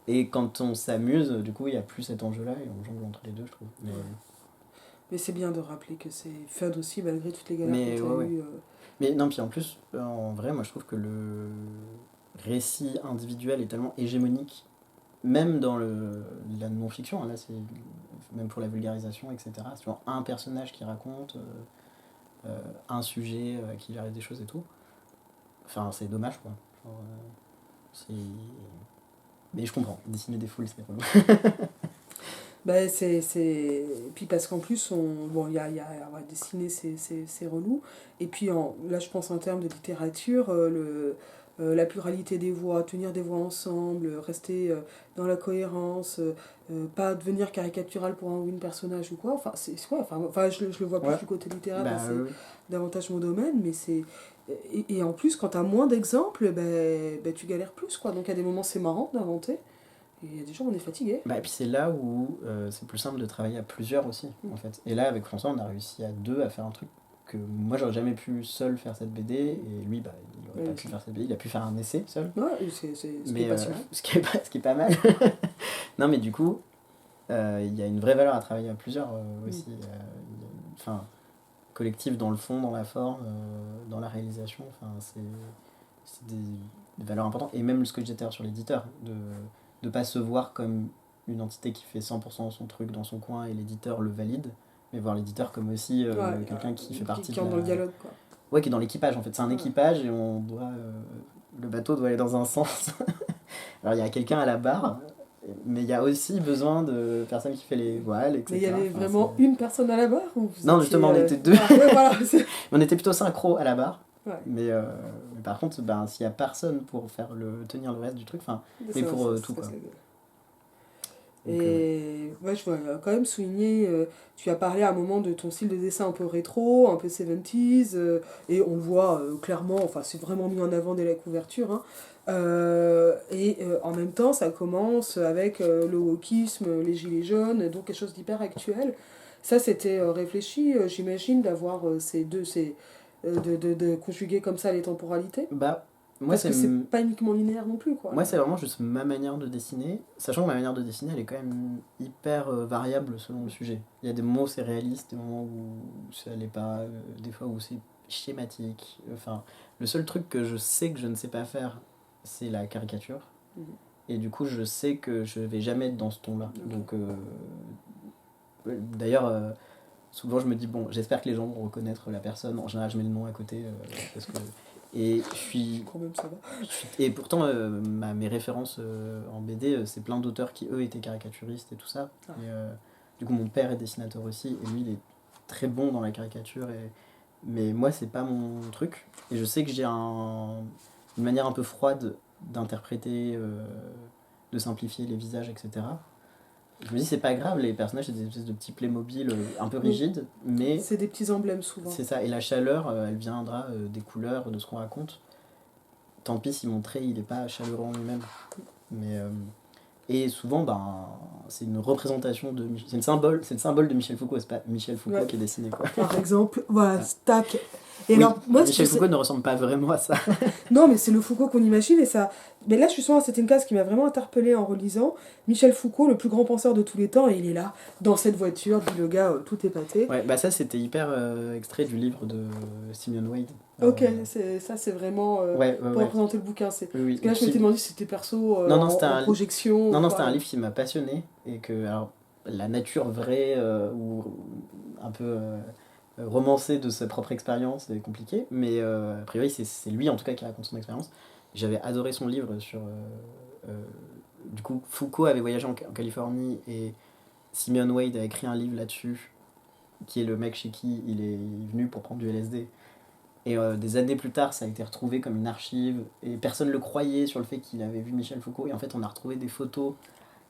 Et quand on s'amuse, du coup, il n'y a plus cet enjeu-là et on jongle entre les deux, je trouve. Mais c'est bien de rappeler que c'est fun aussi, malgré toutes les galères Mais, que tu as ouais. eues. Mais non, puis en plus, en vrai, moi je trouve que le récit individuel est tellement hégémonique, même dans la non-fiction, hein, là c'est même pour la vulgarisation, etc. C'est toujours un personnage qui raconte, un sujet qui lui arrive des choses et tout. Enfin, c'est dommage quoi. Genre, c'est... Mais je comprends, dessiner des foules c'est relou. Bah, c'est... Puis parce qu'en plus, bon, ouais, dessiner, c'est relou. Et puis là, je pense en termes de littérature, la pluralité des voix, tenir des voix ensemble, rester dans la cohérence, pas devenir caricatural pour un ou une personnage ou quoi. Enfin, je le vois plus Ouais, du côté littéraire, bah c'est oui. davantage mon domaine, mais c'est... Et en plus, quand t'as moins d'exemples, tu galères plus, quoi. Donc, à des moments, c'est marrant d'inventer. Et il y a des jours, on est fatigué. Bah, et puis c'est là où c'est plus simple de travailler à plusieurs aussi, en fait. Et là, avec François, on a réussi à deux à faire un truc que moi, j'aurais jamais pu seul faire cette BD, et lui, bah, il aurait pas pu faire cette BD, il a pu faire un essai seul. Ouais, c'est ce qui Mais est passionnant. ce qui est pas mal. Non, mais du coup, il y a une vraie valeur à travailler à plusieurs aussi. Enfin, collectif dans le fond, dans la forme, dans la réalisation. Enfin, c'est des valeurs importantes. Et même ce que je disais tout à l'heure sur l'éditeur, de ne pas se voir comme une entité qui fait 100% son truc dans son coin et l'éditeur le valide, mais voir l'éditeur comme aussi quelqu'un qui fait partie qui entre dans le dialogue, quoi. Ouais, qui est dans l'équipage en fait. C'est un équipage et on doit. Le bateau doit aller dans un sens. Alors il y a quelqu'un à la barre, mais il y a aussi besoin de personne qui fait les voiles, etc. Mais il y avait Enfin, vraiment une personne à la barre ou vous Non, étiez, justement, on était deux. Ah, ouais, voilà. On était plutôt synchro à la barre. Ouais. Mais par contre, ben, s'il n'y a personne pour tenir le reste du truc, enfin, mais Ça, pour ça, tout ça, quoi. c'est- Donc, Et ouais, je voudrais quand même souligner, tu as parlé à un moment de ton style de dessin un peu rétro, un peu 70s, et on le voit clairement, enfin c'est vraiment mis en avant dès la couverture, hein. En même temps, ça commence avec le wokisme, les gilets jaunes, donc quelque chose d'hyper actuel. Ça, c'était réfléchi, j'imagine, d'avoir de conjuguer comme ça les temporalités. bah, moi, Parce que c'est pas uniquement linéaire non plus, quoi. moi, c'est vraiment juste ma manière de dessiner, sachant que ma manière de dessiner, elle est quand même hyper variable selon le sujet. Il y a des moments où c'est réaliste, des moments où ça l'est pas, des fois où c'est schématique. Enfin, le seul truc que je sais que je ne sais pas faire, c'est la caricature. Mhm. Et du coup, je sais que je vais jamais être dans ce ton-là. Ok. Donc, d'ailleurs, souvent je me dis, bon, j'espère que les gens vont reconnaître la personne. En général, je mets le nom à côté. Parce que... Et je suis. Quand même, ça va. Et pourtant, mes références en BD, c'est plein d'auteurs qui, eux, étaient caricaturistes et tout ça. Ah. Et, du coup, mon père est dessinateur aussi. Et lui, il est très bon dans la caricature. Mais moi, c'est pas mon truc. Et je sais que j'ai une manière un peu froide d'interpréter, de simplifier les visages, etc. Je me dis, c'est pas grave, les personnages, c'est des espèces de petits Playmobil un peu rigides, mais C'est des petits emblèmes souvent. c'est ça. Et la chaleur, elle viendra des couleurs, de ce qu'on raconte. Tant pis si mon trait, il est pas chaleureux en lui-même. Mais, et souvent, ben, c'est une représentation de... C'est le symbole de Michel Foucault, c'est pas Michel Foucault qui est dessiné, quoi. Par exemple, voilà, tac. Et Oui, alors, moi, Michel Foucault ne ressemble pas vraiment à ça. Non, mais c'est le Foucault qu'on imagine et ça. Mais là, justement, c'était une case qui m'a vraiment interpellée en relisant. Michel Foucault, le plus grand penseur de tous les temps, et il est là, dans cette voiture, dit le gars, tout épaté. Ouais, bah ça, c'était hyper extrait du livre de Simeon Wade. Ok, c'est vraiment pour représenter le bouquin. Oui, Parce que là, je m'étais demandé si c'était perso non, en projection. Non, c'était un livre qui m'a passionné et que alors, la nature vraie ou un peu romancée de sa propre expérience est compliquée, mais a priori, c'est lui en tout cas qui raconte son expérience. J'avais adoré son livre sur. Du coup, Foucault avait voyagé en Californie et Simeon Wade a écrit un livre là-dessus, qui est le mec chez qui il est venu pour prendre du LSD. Et des années plus tard, ça a été retrouvé comme une archive, et personne ne le croyait sur le fait qu'il avait vu Michel Foucault, et en fait on a retrouvé des photos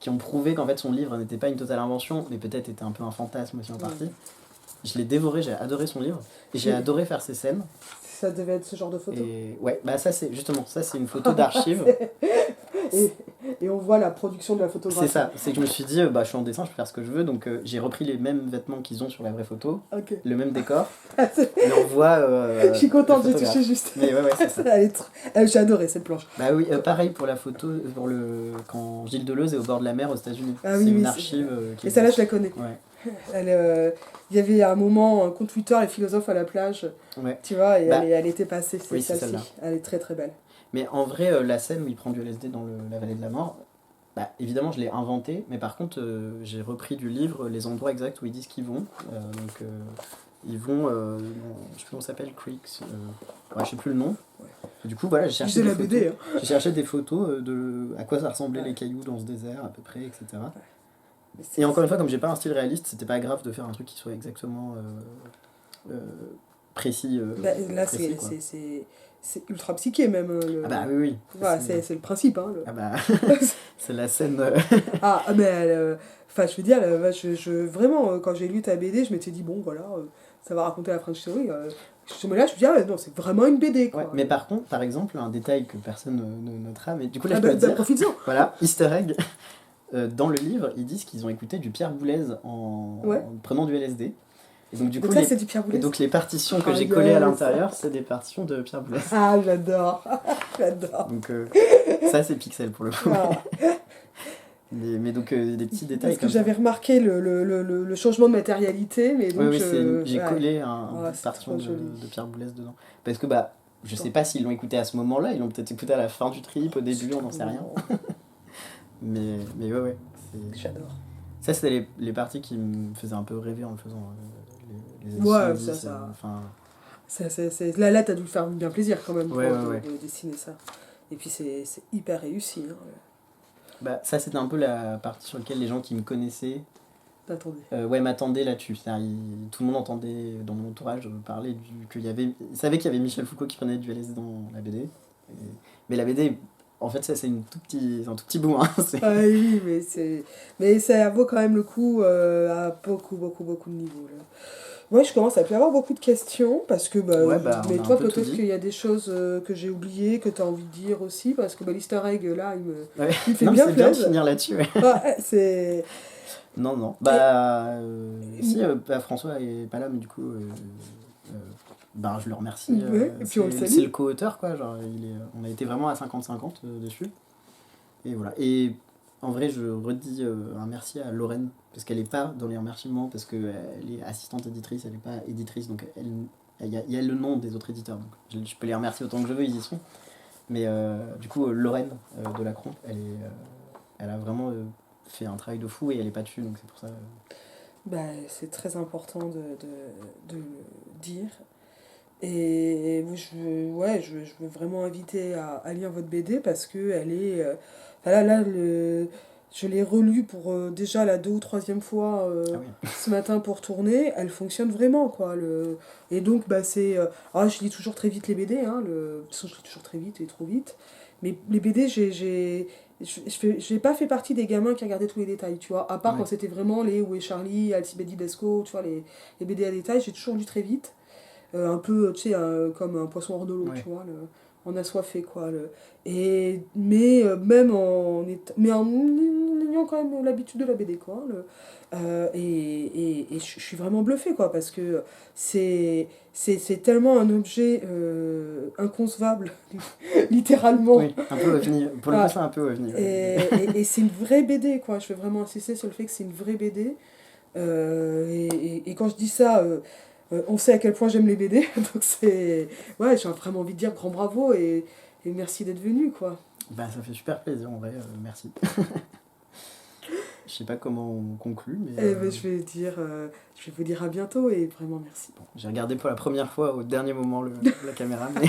qui ont prouvé qu'en fait son livre n'était pas une totale invention, mais peut-être était un peu un fantasme aussi en partie. Je l'ai dévoré, j'ai adoré son livre, et j'ai adoré faire ses scènes. Ça devait être ce genre de photo. Et ouais, bah ça c'est justement, ça c'est une photo d'archive. Et on voit la production de la photographie. C'est ça, c'est que je me suis dit, je suis en dessin, je peux faire ce que je veux, donc j'ai repris les mêmes vêtements qu'ils ont sur la vraie photo, le même décor, et on voit... je suis contente, j'ai touché juste. Mais ouais, c'est ça. J'ai adoré cette planche. Bah oui, pareil pour la photo, quand Gilles Deleuze est au bord de la mer aux États-Unis. Ah, c'est oui, une archive qui et celle-là, je la connais. Ouais. Il y avait un moment, un compte Twitter, les philosophes à la plage, tu vois, et elle était passée, c'est celle-ci. Elle est très très belle. Mais en vrai, la scène où il prend du LSD dans la vallée de la mort, bah, évidemment je l'ai inventé, mais par contre j'ai repris du livre les endroits exacts où ils disent qu'ils vont. Ils vont, je sais plus comment ça s'appelle, Creeks, je sais plus le nom. Et du coup voilà, j'ai cherché des photos, j'ai cherché des photos de à quoi ça ressemblait les cailloux dans ce désert à peu près, etc. Mais c'est- Et encore une fois, comme j'ai pas un style réaliste, c'était pas grave de faire un truc qui soit exactement euh, précis, Bah, là, précis quoi. c'est ultra psyché même. Ah bah oui, oui. Ouais, c'est le principe. Hein, Ah bah, c'est la scène. Mais enfin, je veux dire, vraiment, quand j'ai lu ta BD, je m'étais dit, bon, voilà, ça va raconter la French Theory. Je me là, je me dis, ah ouais, non, c'est vraiment une BD, Ouais, quoi. mais par contre, par exemple, un détail que personne ne notera, mais du coup là je peux Bah, le dire. profites-en. Voilà, Easter egg. Dans le livre, ils disent qu'ils ont écouté du Pierre Boulez Ouais. en prenant du LSD. Et donc, du Donc coup, ça, c'est du Pierre et Boulez. donc les partitions que Ah, j'ai collées à yes. l'intérieur, c'est des partitions de Pierre Boulez. Ah, j'adore. J'adore. Donc, ça, c'est pixel pour le coup. Ah. Mais donc, des petits détails Parce que comme ça. j'avais remarqué le changement de matérialité, mais Oui, donc oui, j'ai ouais. collé un Ah, bout de c'est partition trop joli. de Pierre Boulez dedans. Parce que, bah, je sais pas s'ils l'ont écouté à ce moment-là, ils l'ont peut-être écouté à la fin du trip, au début, on n'en sait rien. Mais ouais, J'adore. Ça, c'était les parties qui me faisaient un peu rêver en le faisant. Les Ouais, éditions ça. 10, enfin, Là, t'as dû le faire bien plaisir quand même Ouais, pour ouais. de dessiner ça. Et puis c'est hyper réussi. Hein. bah, ça, c'était un peu la partie sur laquelle les gens qui me connaissaient Attendez. m'attendaient là-dessus. Tout le monde entendait dans mon entourage parler qu'il y avait. Ils savaient qu'il y avait Michel Foucault qui prenait du LSD dans la BD. Mais la BD, en fait, ça, c'est un tout petit bout. Hein. Ah oui, mais ça vaut quand même le coup à beaucoup, beaucoup, beaucoup de niveaux. Là. Moi, je commence à plus avoir beaucoup de questions parce que, Ouais, bah, mais on a toi, un peu tout peut-être dit. qu'il y a des choses que j'ai oubliées, que tu as envie de dire aussi, parce que l'easter egg, là, Ouais. il me fait Non, mais bien c'est bien de plaisir. finir là-dessus. Ouais. Ouais, c'est. Non. Bah, si, François est pas là, mais du coup, bah, je le remercie. Ouais, et puis on le c'est salue. le co-auteur, quoi. Genre, on a été vraiment à 50-50 dessus. Et voilà. Et en vrai, je redis un merci à Lorraine, parce qu'elle n'est pas dans les remerciements, parce qu'elle est assistante éditrice, elle n'est pas éditrice, donc il y a le nom des autres éditeurs. Donc je peux les remercier autant que je veux, ils y sont. Mais du coup, Lorraine de Lacron, elle a vraiment fait un travail de fou et elle est pas dessus, donc c'est pour ça. Bah, c'est très important de le dire. Et moi, je veux vraiment inviter à lire votre BD parce que elle est. Enfin, je l'ai relue pour déjà la deux ou troisième fois Ah oui. ce matin pour tourner. Elle fonctionne vraiment, quoi. Et donc, bah, c'est. Je lis toujours très vite les BD, hein. De toute façon, je lis toujours très vite et trop vite. Mais les BD, j'ai pas fait partie des gamins qui regardaient tous les détails, tu vois. À part Ouais. quand c'était vraiment les Où est Charlie, Alcibet Didesco, tu vois, les BD à détail, j'ai toujours lu très vite. Un peu, tu sais, comme un poisson hors de l'eau, Ouais. tu vois, en assoiffé, quoi. Mais même mais en ayant quand même l'habitude de la BD, quoi. Et je suis vraiment bluffée, quoi, parce que c'est tellement un objet inconcevable, littéralement. Oui, un peu ovni. Pour le Ah. coup, c'est un peu ovni. Ouais. Et c'est une vraie BD, quoi. Je veux vraiment insister sur le fait que c'est une vraie BD. Et quand je dis ça, on sait à quel point j'aime les BD. Donc c'est. Ouais, j'ai vraiment envie de dire grand bravo et merci d'être venu, quoi. Bah, ça fait super plaisir, en vrai, merci. Je sais pas comment on conclut, mais. Je vais vous dire à bientôt et vraiment merci. J'ai regardé pour la première fois au dernier moment la caméra, mais